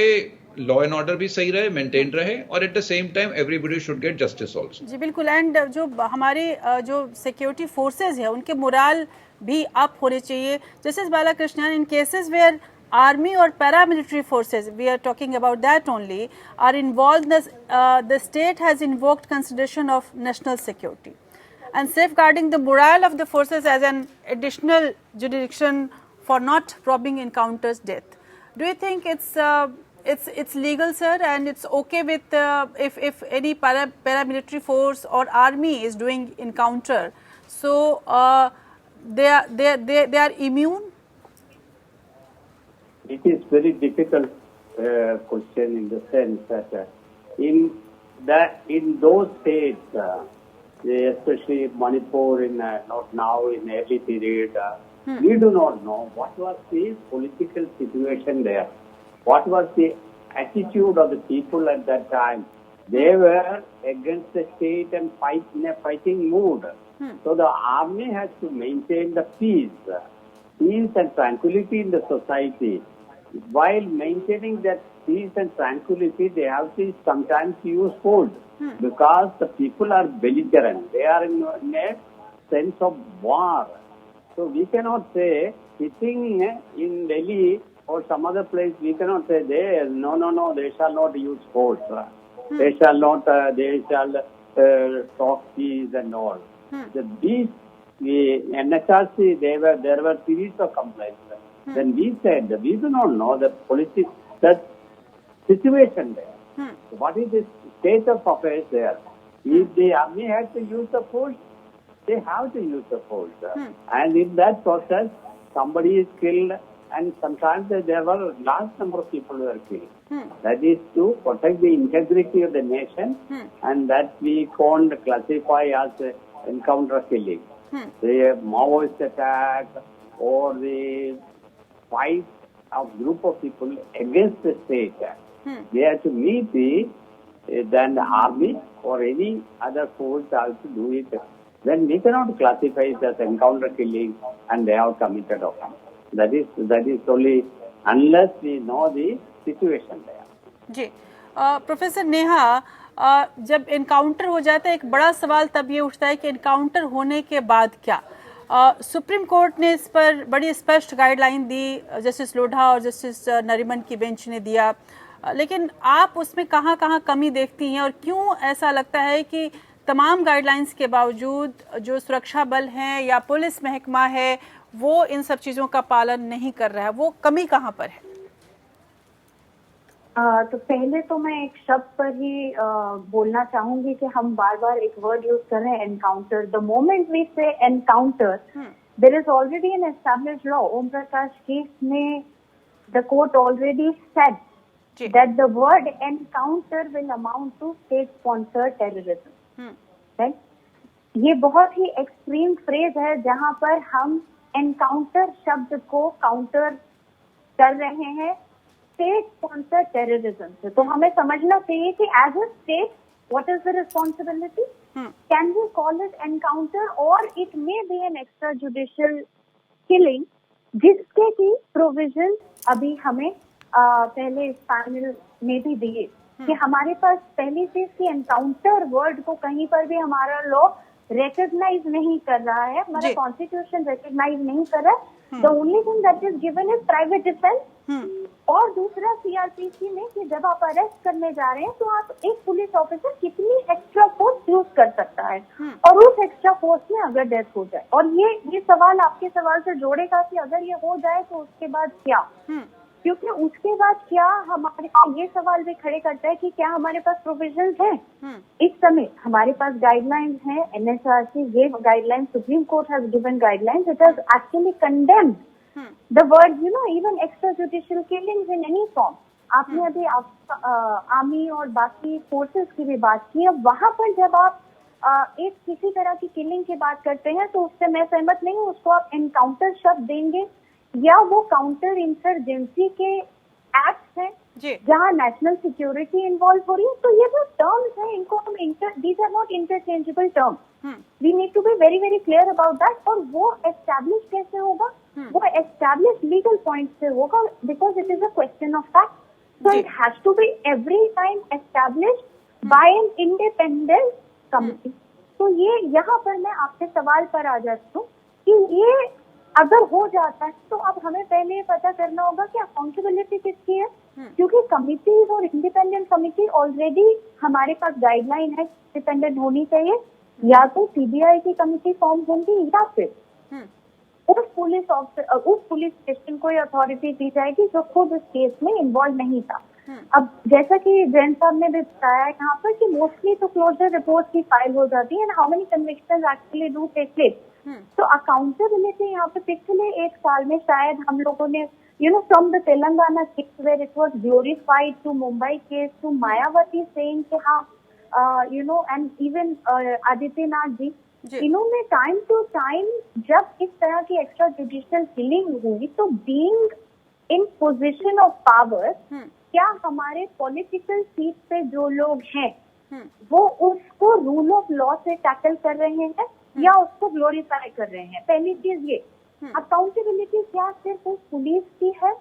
लॉ एंड ऑर्डर भी सही रहे, मेंटेन रहे, और at the same time everybody should get justice also. जी बिल्कुल। एंड जो हमारे जो सिक्योरिटी फोर्सेस है उनके मोरल भी अप होने चाहिए। Justice Balakrishnan, in cases where army or paramilitary forces, we are talking about that only, are involved, the state has invoked consideration of national security and safeguarding the morale of the forces as an additional jurisdiction for not robbing encounters death. Do you think it's legal, sir, and it's okay with if any paramilitary force or army is doing encounter, so they are immune? It is very difficult question in the sense that in those states, especially Manipur, not now, in early period, we do not know what was the political situation there, what was the attitude of the people at that time. They were against the state and in a fighting mood. So the army has to maintain the peace and tranquility in the society. While maintaining that peace and tranquility, they have to sometimes use force because the people are belligerent. They are in a sense of war. So we cannot say, sitting in Delhi or some other place, we cannot say, no, they shall not use force. They shall not, they shall talk peace and all. The NHRC, there were series of complaints. Then we said, we do not know the situation there. So what is the state of affairs there? If the army had to use the force, they have to use the force. And in that process, somebody is killed, and sometimes there were a large number of people who were killed. That is to protect the integrity of the nation, and that we can't classify as encounter killing. The Maoist attack or the fight of group of people against the state, they have to meet then the army or any other force has to do it. Then we cannot classify it as encounter killing and they have committed offense. That is only unless we know the situation there. जी professor Neha, जब encounter हो जाता है एक बड़ा सवाल तब ये उठता है कि एनकाउंटर होने के बाद क्या। सुप्रीम कोर्ट ने इस पर बड़ी स्पष्ट गाइडलाइन दी, जस्टिस लोढ़ा और जस्टिस नरीमन की बेंच ने दिया, लेकिन आप उसमें कहाँ कहाँ कमी देखती हैं और क्यों ऐसा लगता है कि तमाम गाइडलाइंस के बावजूद जो सुरक्षा बल हैं या पुलिस महकमा है वो इन सब चीज़ों का पालन नहीं कर रहा है? वो कमी कहाँ पर है? तो पहले तो मैं एक शब्द पर ही बोलना चाहूंगी कि हम बार बार एक वर्ड यूज कर रहे हैं, encounter. The moment we say encounter, there is already an established law. Om Prakash case में the court already said that the word encounter will amount to state sponsored terrorism, right? ये बहुत ही एक्सट्रीम फ्रेज है जहां पर हम एनकाउंटर शब्द को counter कर रहे हैं स्टेट स्पॉन्सर्ड टेररिज्म से। तो हमें समझना चाहिए कि as a state what is the responsibility, can we call it encounter और it may be an extra judicial killing, जिसके की प्रोविजन अभी हमें पहले इस पैनल में भी दिए कि हमारे पास पहली चीज की एनकाउंटर वर्ड को कहीं पर भी हमारा लॉ रिकॉग्नाइज नहीं कर रहा है, हमारा कॉन्स्टिट्यूशन रिकॉग्नाइज नहीं कर रहा है। The only thing that is given is private defence. और दूसरा सीआरपीसी में कि जब आप अरेस्ट करने जा रहे हैं तो आप एक पुलिस ऑफिसर कितनी एक्स्ट्रा फोर्स यूज कर सकता है, और उस एक्स्ट्रा फोर्स में अगर डेथ हो जाए, और ये सवाल आपके सवाल से जोड़ेगा कि अगर ये हो जाए तो उसके बाद क्या, क्योंकि उसके बाद क्या हमारे ये सवाल भी खड़े करता है कि क्या हमारे पास प्रोविजंस हैं। इस समय हमारे पास गाइडलाइंस हैं, एनएचआरसी, ये guidelines, supreme court has given guidelines, it has actually condemned the word even extra judicial killings in any form. आपने अभी आर्मी और बाकी फोर्सेस की भी बात की है, वहां पर जब आप एक किसी तरह की किलिंग की बात करते हैं तो उससे मैं सहमत नहीं हूँ, उसको आप एनकाउंटर शब्द देंगे या वो काउंटर इंसर्जेंसी के एक्ट हैं जहां नेशनल सिक्योरिटी इन्वॉल्व हो रही है, तो ये जो टर्म्स हैं इनको हम these are not interchangeable terms. We need to be very very clear about that. और वो एस्टैब्लिश कैसे होगा, वो एस्टैब्लिश लीगल पॉइंट से होगा, because it is a question of fact, so it has to be every time established by an independent committee. तो ये यहाँ पर मैं आपके सवाल पर आ जाती हूँ कि ये अगर हो जाता है तो अब हमें पहले ये पता करना होगा कि अकाउंटेबिलिटी किसकी है, क्योंकि कमिटीज और इंडिपेंडेंट कमिटी ऑलरेडी हमारे पास गाइडलाइन है इंडिपेंडेंट होनी चाहिए, या तो सीबीआई की कमिटी फॉर्म होगी या फिर उस पुलिस स्टेशन को अथॉरिटी दी जाएगी जो खुद इस केस में इन्वॉल्व नहीं था। अब जैसा कि जैन साहब ने भी बताया यहाँ पर कि मोस्टली तो क्लोजर रिपोर्ट की फाइल हो जाती है and how many convictions actually do take place. तो अकाउंटेबिलिटी यहाँ पे पिछले एक साल में शायद हम लोगों ने from the Telangana case where it was glorified to Mumbai case to Mayawati saying कि हाँ एंड इवन आदित्यनाथ जी, इन्होंने टाइम टू टाइम जब इस तरह की एक्स्ट्रा जुडिशियल किलिंग हुई तो being in position of power, क्या हमारे पॉलिटिकल सीट पे जो लोग हैं वो उसको रूल ऑफ लॉ से टैकल कर रहे हैं या उसको ग्लोरीफाई कर रहे हैं। पहली चीज ये, अकाउंटेबिलिटी क्या सिर्फ उस पुलिस की है?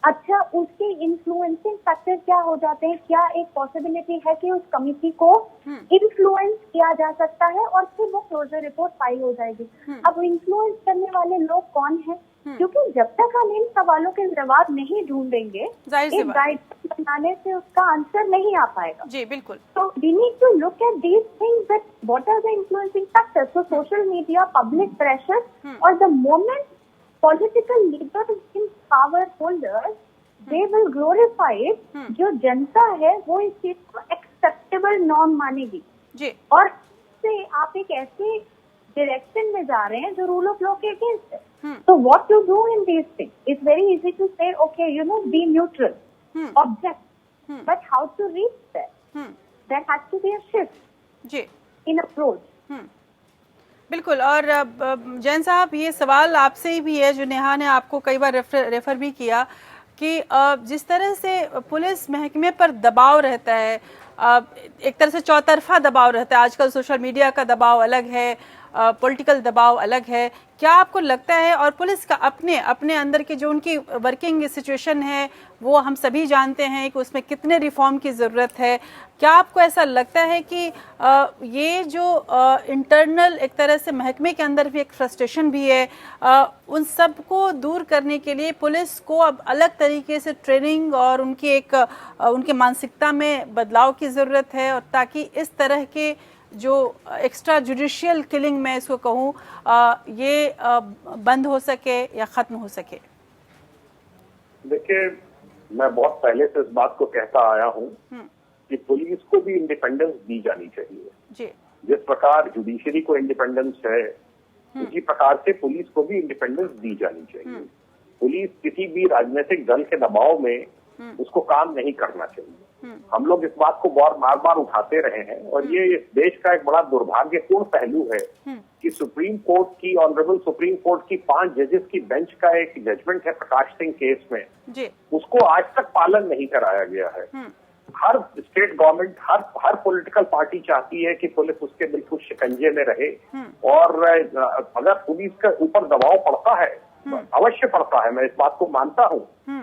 अच्छा, उसके इन्फ्लुएंसिंग फैक्टर क्या हो जाते हैं? क्या एक पॉसिबिलिटी है कि उस कमिटी को इन्फ्लुएंस किया जा सकता है और फिर वो क्लोजर रिपोर्ट फाइल हो जाएगी? अब इन्फ्लुएंस करने वाले लोग कौन है? क्योंकि जब तक हम इन सवालों के जवाब नहीं ढूंढेंगे एक गाइडलाइन बनाने से उसका आंसर नहीं आ पाएगा। जी बिल्कुल। तो we need to look at these things that what are the influencing factors. तो सोशल मीडिया, पब्लिक प्रेशर, और the moment political leaders in power holders they will glorify it, जो जनता है वो इस चीज को एक्सेप्टेबल नॉर्म मानेगी जी, और से आप एक ऐसे डायरेक्शन में जा रहे हैं जो रूल ऑफ लॉ के अगेंस्ट है। So what to do in these things? It's very easy to say, okay, be neutral, object, but how to reach there? There has to be a shift in approach. बिल्कुल। और जैन साहब, ये सवाल आपसे ही भी है जो नेहा ने आपको कई बार रेफर भी किया कि जिस तरह से पुलिस महकमे पर दबाव रहता है, एक तरह से चौतरफा दबाव रहता है। आजकल सोशल मीडिया का दबाव अलग है, पॉलिटिकल दबाव अलग है। क्या आपको लगता है, और पुलिस का अपने अंदर की जो उनकी वर्किंग सिचुएशन है वो हम सभी जानते हैं कि उसमें कितने रिफॉर्म की ज़रूरत है, क्या आपको ऐसा लगता है कि ये जो इंटरनल एक तरह से महकमे के अंदर भी एक फ्रस्ट्रेशन भी है, उन सब को दूर करने के लिए पुलिस को अब अलग तरीके से ट्रेनिंग और उनके मानसिकता में बदलाव की ज़रूरत है, और ताकि इस तरह के जो एक्स्ट्रा जुडिशियल किलिंग मैं इसको कहूँ ये बंद हो सके या ख़त्म हो सके? देखिए, मैं बहुत पहले से इस बात को कहता आया हूँ कि पुलिस को भी इंडिपेंडेंस दी जानी चाहिए। जी। जिस प्रकार जुडिशरी को इंडिपेंडेंस है, उसी प्रकार से पुलिस को भी इंडिपेंडेंस दी जानी चाहिए। पुलिस किसी भी राजनीतिक दल के दबाव में उसको काम नहीं करना चाहिए। हम लोग इस बात को बार बार उठाते रहे हैं और ये इस देश का एक बड़ा दुर्भाग्यपूर्ण पहलू है कि सुप्रीम कोर्ट की, ऑनरेबल सुप्रीम कोर्ट की 5 जजेस की बेंच का एक जजमेंट है प्रकाश सिंह केस में, उसको आज तक पालन नहीं कराया गया है। हर स्टेट गवर्नमेंट, हर पॉलिटिकल पार्टी चाहती है कि पुलिस उसके बिल्कुल शिकंजे में रहे और अगर पुलिस के ऊपर दबाव पड़ता है, अवश्य पड़ता है, मैं इस बात को मानता हूँ,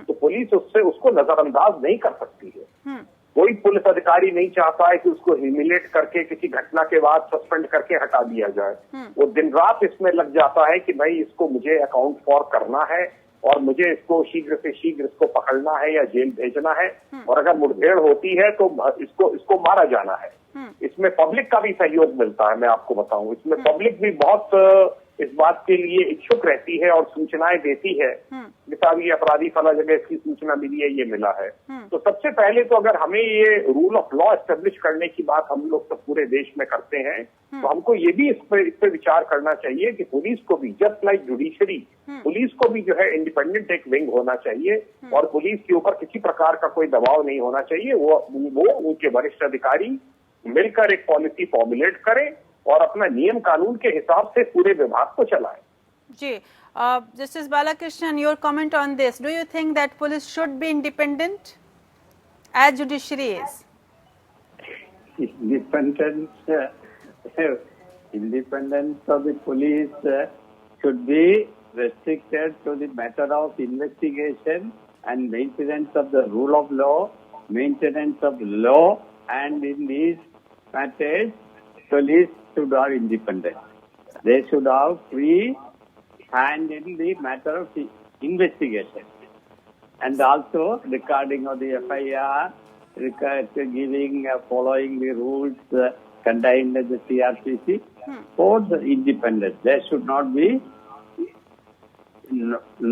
तो पुलिस उसको नजरअंदाज नहीं कर सकती है। कोई पुलिस अधिकारी नहीं चाहता है कि उसको ह्यूमिलेट करके किसी घटना के बाद सस्पेंड करके हटा दिया जाए। वो दिन रात इसमें लग जाता है कि भाई इसको मुझे अकाउंट फॉर करना है और मुझे इसको शीघ्र से शीघ्र इसको पकड़ना है या जेल भेजना है, और अगर मुठभेड़ होती है तो इसको मारा जाना है। इसमें पब्लिक का भी सहयोग मिलता है। मैं आपको बताऊं, इसमें पब्लिक भी बहुत इस बात के लिए इच्छुक रहती है और सूचनाएं देती है कि साहब ये अपराधी फला जगह इसकी सूचना मिली है, ये मिला है। तो सबसे पहले तो अगर हमें ये रूल ऑफ लॉ एस्टेब्लिश करने की बात हम लोग तो पूरे देश में करते हैं, तो हमको ये भी इस पे विचार करना चाहिए कि पुलिस को भी, जस्ट लाइक जुडिशरी, पुलिस को भी जो है इंडिपेंडेंट एक विंग होना चाहिए और पुलिस के ऊपर किसी प्रकार का कोई दबाव नहीं होना चाहिए। वो उनके वरिष्ठ अधिकारी मिलकर एक पॉलिसी फॉर्मुलेट करें और अपना नियम कानून के हिसाब से पूरे विभाग को चलाएं। जी, justice Balakrishnan, your comment on this, do you think that police should be independent as judiciary is? Independence of the police should be restricted to the matter of investigation and maintenance of the rule of law, maintenance of law, and in these matters, police should have independence. They should have free hand in the matter of investigation, and also recording of the FIR, giving, following the rules contained in the CRPC for the independence. There should not be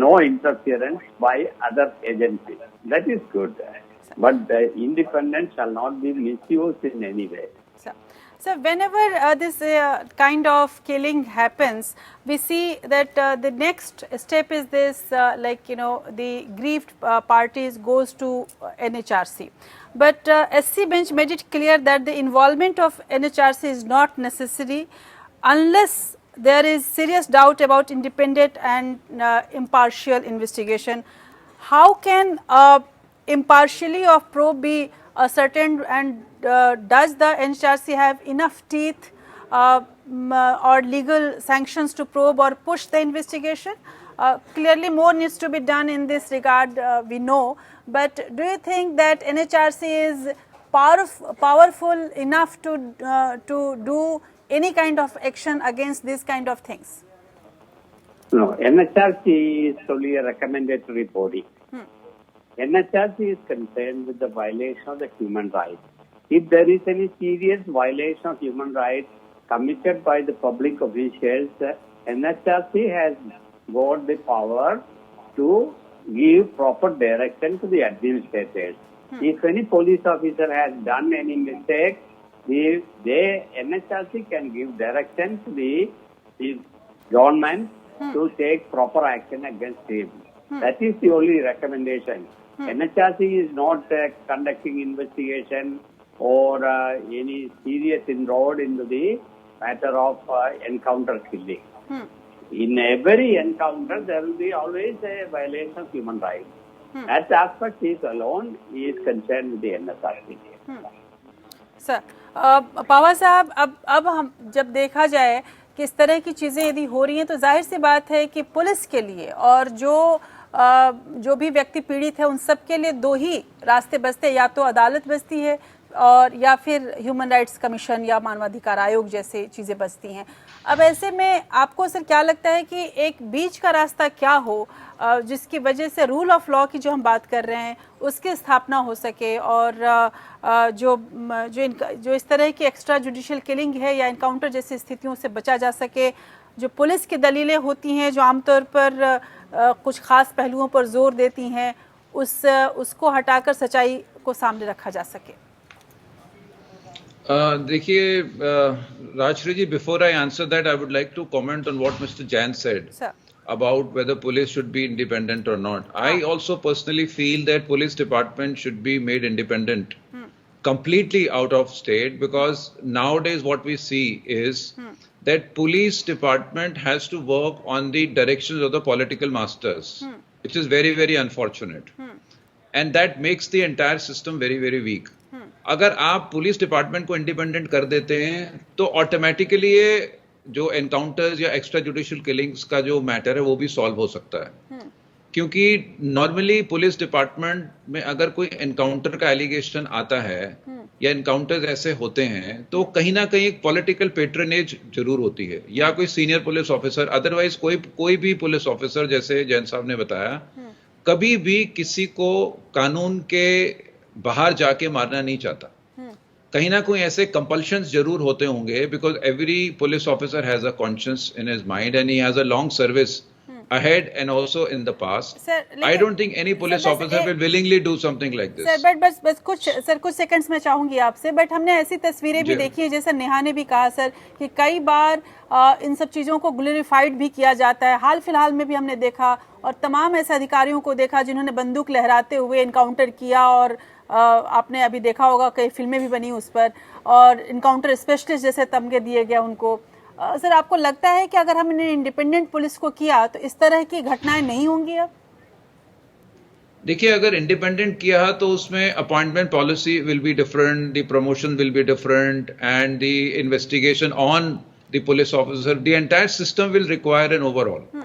no interference by other agencies. That is good, but the independence shall not be misused in any way. So whenever this kind of killing happens, we see that the next step is this, the grieved parties goes to NHRC. But SC bench made it clear that the involvement of NHRC is not necessary unless there is serious doubt about independent and impartial investigation. How can impartiality of probe be ascertained, and does the NHRC have enough teeth or legal sanctions to probe or push the investigation? Clearly more needs to be done in this regard, we know, but do you think that NHRC is powerful enough to do any kind of action against these kind of things? No, NHRC is solely a recommendatory body. NHRC is concerned with the violation of the human rights. If there is any serious violation of human rights committed by the public officials, NHRC has got the power to give proper direction to the administrators. If any police officer has done any mistake, NHRC can give direction to the government to take proper action against him. That is the only recommendation. NHRC is not conducting investigation or any serious inroad into the matter of encounter killing. In every encounter, there will be always a violation of human rights. That aspect is alone is concerned with the NHRC. Sir, Pawar साहब, अब हम जब देखा जाए कि इस तरह की चीज़ें यदि हो रही हैं तो जाहिर सी बात है कि पुलिस के लिए और जो भी व्यक्ति पीड़ित है उन सब के लिए दो ही रास्ते बचते हैं, या तो अदालत बचती है और या फिर ह्यूमन राइट्स कमीशन या मानवाधिकार आयोग जैसे चीज़ें बचती हैं। अब ऐसे में आपको सर क्या लगता है कि एक बीच का रास्ता क्या हो जिसकी वजह से रूल ऑफ लॉ की जो हम बात कर रहे हैं उसकी स्थापना हो सके और जो इस तरह की एक्स्ट्रा जुडिशियल किलिंग है या इनकाउंटर जैसी स्थितियों से बचा जा सके? जो पुलिस की दलीलें होती हैं जो आमतौर पर कुछ खास पहलुओं पर जोर देती हैं, उसको हटाकर सच्चाई को सामने रखा जा सके? देखिए Rajshree ji, before I answer that I would like to comment on what mister Jain said about whether police should be independent or not. I also personally feel that police department should be made independent, completely out of state, because nowadays what we see is that police department has to work on the directions of the political masters, which is very, very unfortunate. And that makes the entire system very, very weak. अगर आप police department को independent कर देते हैं तो automatically ये जो encounters या एक्स्ट्रा जुडिशियल किलिंग्स का जो मैटर है वो भी सॉल्व हो सकता है, क्योंकि नॉर्मली पुलिस डिपार्टमेंट में अगर कोई एनकाउंटर का एलिगेशन आता है या एनकाउंटर्स ऐसे होते हैं तो कहीं ना कहीं एक पॉलिटिकल पेट्रनेज जरूर होती है, या कोई सीनियर पुलिस ऑफिसर, अदरवाइज कोई भी पुलिस ऑफिसर, जैसे जैन साहब ने बताया, कभी भी किसी को कानून के बाहर जाके मारना नहीं चाहता। कहीं ना कोई ऐसे कंपल्शंस जरूर होते होंगे, because every police officer has a conscious in his mind and he has a long service ahead and also in the past. I don't think any police officer will willingly do something like this. Sir बस कुछ seconds में चाहूंगी आपसे, but हमने ऐसी तस्वीरें भी देखी है, जैसा नेहा ने भी कहा सर, कि कई बार इन सब चीज़ों को ग्लोरीफाइड भी किया जाता है। हाल फिलहाल में भी हमने देखा और तमाम ऐसे अधिकारियों को देखा जिन्होंने बंदूक लहराते हुए इनकाउंटर किया, और आपने अभी देखा होगा कई फिल्में भी बनी उस पर, और इनकाउंटर स्पेशलिस्ट जैसे तमगे दिए गए उनको। सर, आपको लगता है कि अगर हमने इंडिपेंडेंट पुलिस को किया तो इस तरह की घटनाएं नहीं होंगी? अब देखिए, अगर इंडिपेंडेंट किया तो उसमें appointment policy will be different, the promotion will be different, and the investigation on the police officer, the entire system will require an overall.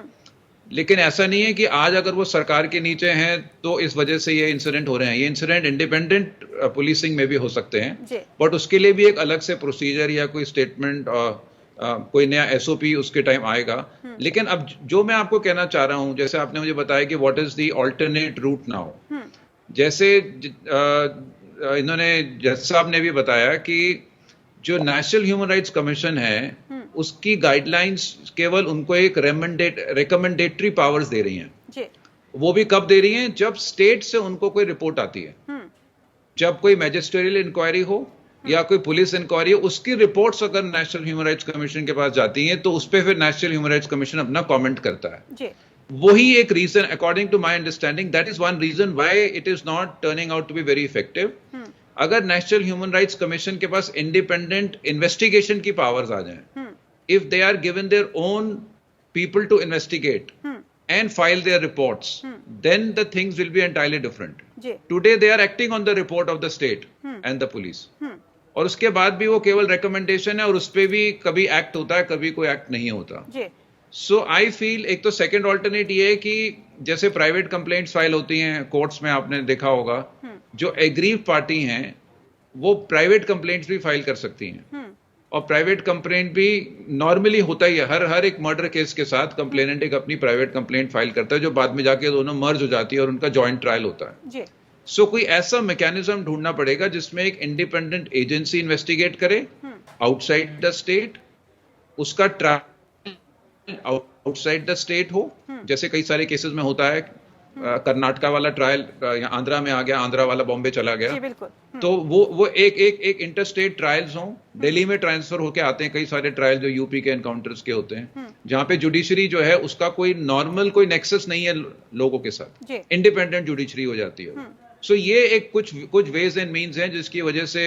लेकिन ऐसा नहीं है कि आज अगर वो सरकार के नीचे हैं तो इस वजह से ये इंसिडेंट हो रहे हैं। ये इंसिडेंट इंडिपेंडेंट पुलिसिंग में भी हो सकते हैं, बट उसके लिए भी एक अलग से प्रोसीजर या कोई स्टेटमेंट कोई नया एसओपी उसके टाइम आएगा। लेकिन अब जो मैं आपको कहना चाह रहा हूं, जैसे आपने मुझे बताया कि what is the alternate root now, जैसे इन्होंने जज साहब ने भी बताया कि जो नेशनल ह्यूमन राइट्स कमीशन है उसकी गाइडलाइंस केवल उनको एक रिकमेंडेटरी पावर्स दे रही हैं। वो भी कब दे रही हैं? जब स्टेट से उनको कोई रिपोर्ट आती है, जब कोई मैजिस्ट्रियल इंक्वायरी हो या कोई पुलिस इंक्वायरी हो, उसकी रिपोर्ट्स अगर नेशनल ह्यूमन राइट्स कमीशन के पास जाती हैं तो उस पर फिर नेशनल ह्यूमन राइट्स कमीशन अपना कमेंट करता है। वही एक reason, according to my understanding, that is one reason why it is not turning out to be very effective. अगर नेशनल ह्यूमन राइट्स कमीशन के पास इंडिपेंडेंट इन्वेस्टिगेशन की पावर्स आ जाएं, if they are given their own people to investigate and file their reports, then the things will be entirely different. Today they are acting on the report of the state and the police. और उसके बाद भी वो केवल recommendation है, और उस पर भी कभी एक्ट होता है, कभी कोई एक्ट नहीं होता। सो आई फील एक तो सेकंड ऑल्टरनेट ये है कि जैसे प्राइवेट कंप्लेंट्स फाइल होती हैं कोर्ट्स में, आपने देखा होगा, जो एग्रीव पार्टी हैं वो प्राइवेट कंप्लेंट्स भी फाइल कर सकती हैं, और प्राइवेट कंप्लेंट भी नॉर्मली होता ही है। हर एक मर्डर केस के साथ कंप्लेनेंट एक अपनी प्राइवेट कंप्लेंट फाइल करता है, जो बाद में जाके दोनों मर्ज हो जाती है और उनका जॉइंट ट्रायल होता है। सो कोई ऐसा मैकेनिज्म ढूंढना पड़ेगा जिसमें एक इंडिपेंडेंट एजेंसी इन्वेस्टिगेट करे आउटसाइड द स्टेट, उसका ट्रायल आउटसाइड द स्टेट हो, जैसे कई सारे केसेस में होता है। कर्नाटका वाला ट्रायल आंध्रा में आ गया, आंध्रा वाला बॉम्बे चला गया, तो वो एक इंटरस्टेट ट्रायल्स हों। दिल्ली में ट्रांसफर होके आते हैं कई सारे ट्रायल जो यूपी के एनकाउंटर्स के होते हैं, जहां पे जुडिशरी जो है उसका कोई नॉर्मल कोई नेक्सस नहीं है लोगों के साथ, इंडिपेंडेंट जुडिशरी हो जाती है। सो ये एक कुछ वेज एंड मीन्स हैं जिसकी वजह से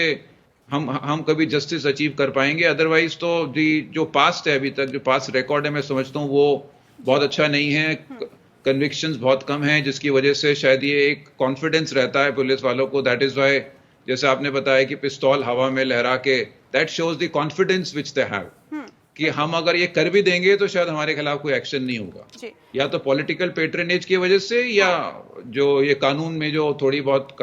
हम कभी जस्टिस अचीव कर पाएंगे। अदरवाइज तो जो पास्ट है, अभी तक जो पास्ट रिकॉर्ड है, मैं समझता हूँ वो बहुत अच्छा नहीं है। कन्विक्शंस बहुत कम हैं, जिसकी वजह से शायद ये एक कॉन्फिडेंस रहता है पुलिस वालों को। दैट इज वाई, जैसे आपने बताया कि पिस्तौल हवा में लहरा के, that shows the confidence which they have, कि हम अगर ये कर भी देंगे तो शायद हमारे खिलाफ कोई एक्शन नहीं होगा, या तो पॉलिटिकल पेट्रनेज की वजह से या जो ये कानून में जो थोड़ी बहुत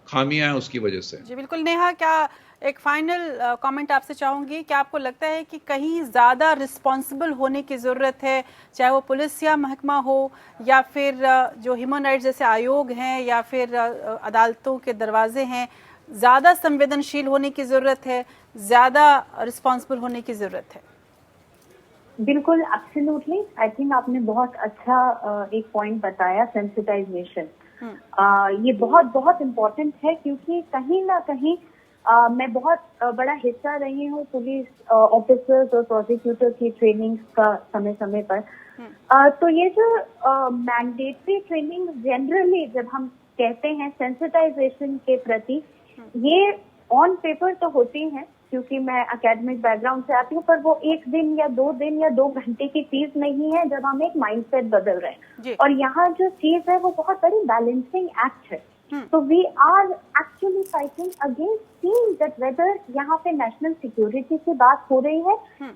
खामियां हैं उसकी वजह से। जी बिल्कुल। नेहा, क्या एक फाइनल कमेंट आपसे चाहूंगी, क्या आपको लगता है कि कहीं ज़्यादा रिस्पॉन्सिबल होने की ज़रूरत है, चाहे वो पुलिस या महकमा हो या फिर जो ह्यूमन राइट्स जैसे आयोग हैं या फिर अदालतों के दरवाजे हैं, ज़्यादा संवेदनशील होने की ज़रूरत है, ज़्यादा रिस्पॉन्सिबल होने की ज़रूरत है? बिल्कुल, एब्सोल्युटली। आई थिंक आपने बहुत अच्छा एक पॉइंट बताया, सेंसिटाइजेशन। ये बहुत बहुत इम्पोर्टेंट है, क्योंकि कहीं ना कहीं मैं बहुत बड़ा हिस्सा रही हूँ पुलिस ऑफिसर्स और प्रोसिक्यूटर की ट्रेनिंग का समय समय पर। तो ये जो मैंडेटरी ट्रेनिंग जनरली जब हम कहते हैं सेंसिटाइजेशन के प्रति, ये ऑन पेपर तो होती हैं, क्योंकि मैं एकेडमिक बैकग्राउंड से आती हूँ, पर वो 1 दिन या 2 दिन या 2 घंटे की चीज नहीं है जब हम एक माइंडसेट बदल रहे हैं। और यहाँ जो चीज है वो बहुत बड़ी बैलेंसिंग एक्ट है। तो we are actually fighting against seeing that whether यहाँ पे नेशनल सिक्योरिटी की बात हो रही है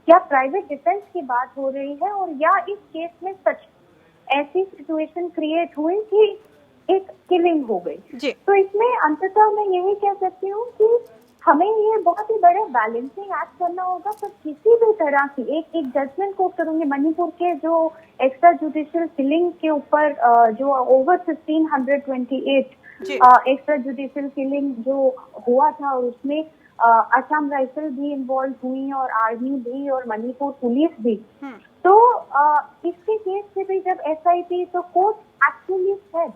या प्राइवेट डिफेंस की बात हो रही है, और या इस केस में सच ऐसी सिचुएशन क्रिएट हुई कि एक किलिंग हो गई। तो इसमें अंततः मैं यही कह सकती हूँ कि हमें ये बहुत ही बड़े बैलेंसिंग एक्ट करना होगा। पर किसी भी तरह की एक जजमेंट कोट करूंगी मणिपुर के जो एक्स्ट्रा जुडिशियल किलिंग के ऊपर जो ओवर 1528 एक्स्ट्रा जुडिशियल किलिंग जो हुआ था, और उसमें असम राइफल भी इन्वॉल्व हुई और आर्मी भी और मणिपुर पुलिस भी। तो इसके केस से भी जब SIT तो कोर्ट एक्चुअली सेड,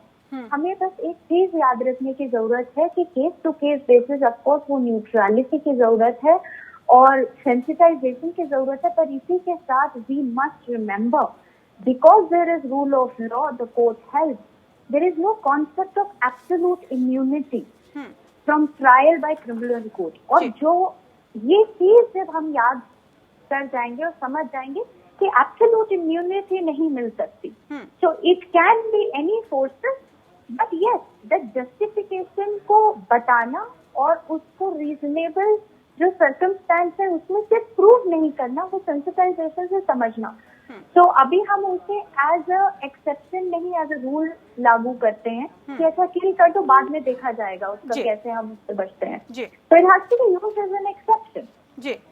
हमें बस एक चीज याद रखने की जरूरत है कि case to case basis of course वो न्यूट्रलिटी की जरूरत है और सेंसिटाइजेशन की जरूरत है, पर इसी के साथ we must remember because there is rule of law the court help, there is no concept of absolute immunity from trial by criminal court. और जो ये चीज जब हम याद कर जाएंगे और समझ जाएंगे कि एब्सोल्यूट इम्यूनिटी नहीं मिल सकती, so it can be any forces, but yes the justification को बताना और उसको रीजनेबल जो सर्कमस्टेंस है उसमें सिर्फ प्रूव नहीं करना, वो सेंसिटाइजेशन से समझना। तो अभी हम उसे एज अ एक्सेप्शन नहीं एज अ रूल लागू करते हैं कि अच्छा किल कर तो बाद में देखा जाएगा उसका कैसे हम उससे बचते हैं। तो it has to be used as an exception,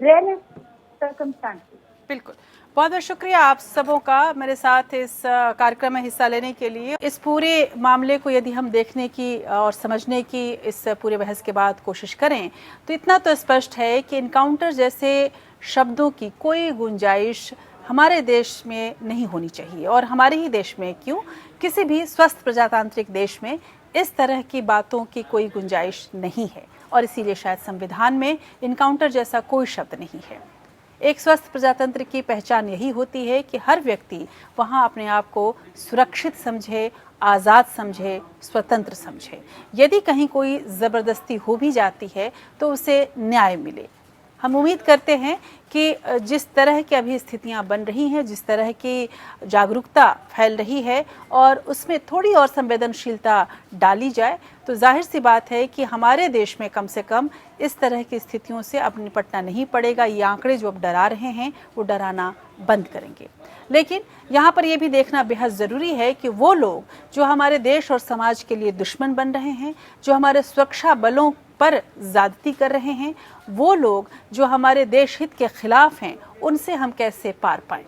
rare circumstances. बिल्कुल, बहुत बहुत शुक्रिया आप सबों का मेरे साथ इस कार्यक्रम में हिस्सा लेने के लिए। इस पूरे मामले को यदि हम देखने की और समझने की इस पूरे बहस के बाद कोशिश करें तो इतना तो स्पष्ट है कि इनकाउंटर जैसे शब्दों की कोई गुंजाइश हमारे देश में नहीं होनी चाहिए, और हमारे ही देश में क्यों, किसी भी स्वस्थ प्रजातांत्रिक देश में इस तरह की बातों की कोई गुंजाइश नहीं है, और इसीलिए शायद संविधान में इनकाउंटर जैसा कोई शब्द नहीं है। एक स्वस्थ प्रजातंत्र की पहचान यही होती है कि हर व्यक्ति वहाँ अपने आप को सुरक्षित समझे, आज़ाद समझे, स्वतंत्र समझे। यदि कहीं कोई ज़बरदस्ती हो भी जाती है तो उसे न्याय मिले। हम उम्मीद करते हैं कि जिस तरह की अभी स्थितियां बन रही हैं, जिस तरह की जागरूकता फैल रही है और उसमें थोड़ी और संवेदनशीलता डाली जाए तो जाहिर सी बात है कि हमारे देश में कम से कम इस तरह की स्थितियों से अब निपटना नहीं पड़ेगा। ये आंकड़े जो अब डरा रहे हैं वो डराना बंद करेंगे। लेकिन यहाँ पर यह भी देखना बेहद ज़रूरी है कि वो लोग जो हमारे देश और समाज के लिए दुश्मन बन रहे हैं, जो हमारे सुरक्षा बलों पर ज़्यादती कर रहे हैं, वो लोग जो हमारे देश हित के खिलाफ हैं, उनसे हम कैसे पार पाएं।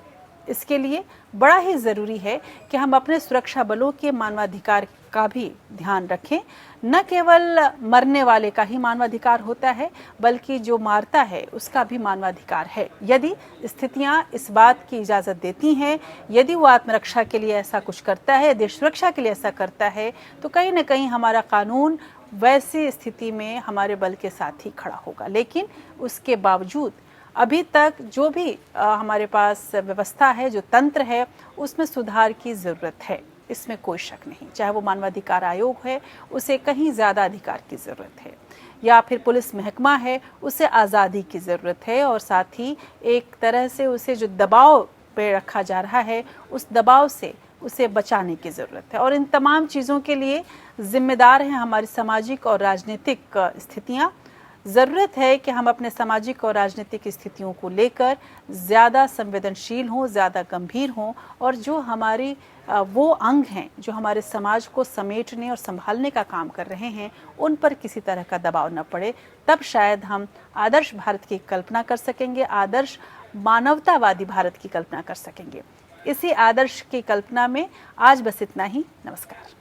इसके लिए बड़ा ही ज़रूरी है कि हम अपने सुरक्षा बलों के मानवाधिकार का भी ध्यान रखें। न केवल मरने वाले का ही मानवाधिकार होता है, बल्कि जो मारता है उसका भी मानवाधिकार है। यदि स्थितियां इस बात की इजाज़त देती हैं, यदि वो आत्मरक्षा के लिए ऐसा कुछ करता है, देश सुरक्षा के लिए ऐसा करता है, तो कहीं ना कहीं हमारा कानून वैसी स्थिति में हमारे बल के साथ ही खड़ा होगा। लेकिन उसके बावजूद अभी तक जो भी हमारे पास व्यवस्था है, जो तंत्र है, उसमें सुधार की ज़रूरत है, इसमें कोई शक नहीं। चाहे वो मानवाधिकार आयोग है, उसे कहीं ज़्यादा अधिकार की ज़रूरत है, या फिर पुलिस महकमा है, उसे आज़ादी की ज़रूरत है, और साथ ही एक तरह से उसे जो दबाव पे रखा जा रहा है उस दबाव से उसे बचाने की ज़रूरत है। और इन तमाम चीज़ों के लिए जिम्मेदार हैं हमारी सामाजिक और राजनीतिक स्थितियाँ। ज़रूरत है कि हम अपने सामाजिक और राजनीतिक स्थितियों को लेकर ज़्यादा संवेदनशील हों, ज़्यादा गंभीर हों, और जो हमारी वो अंग हैं जो हमारे समाज को समेटने और संभालने का काम कर रहे हैं, उन पर किसी तरह का दबाव न पड़े। तब शायद हम आदर्श भारत की कल्पना कर सकेंगे, आदर्श मानवतावादी भारत की कल्पना कर सकेंगे। इसी आदर्श की कल्पना में आज बस इतना ही। नमस्कार।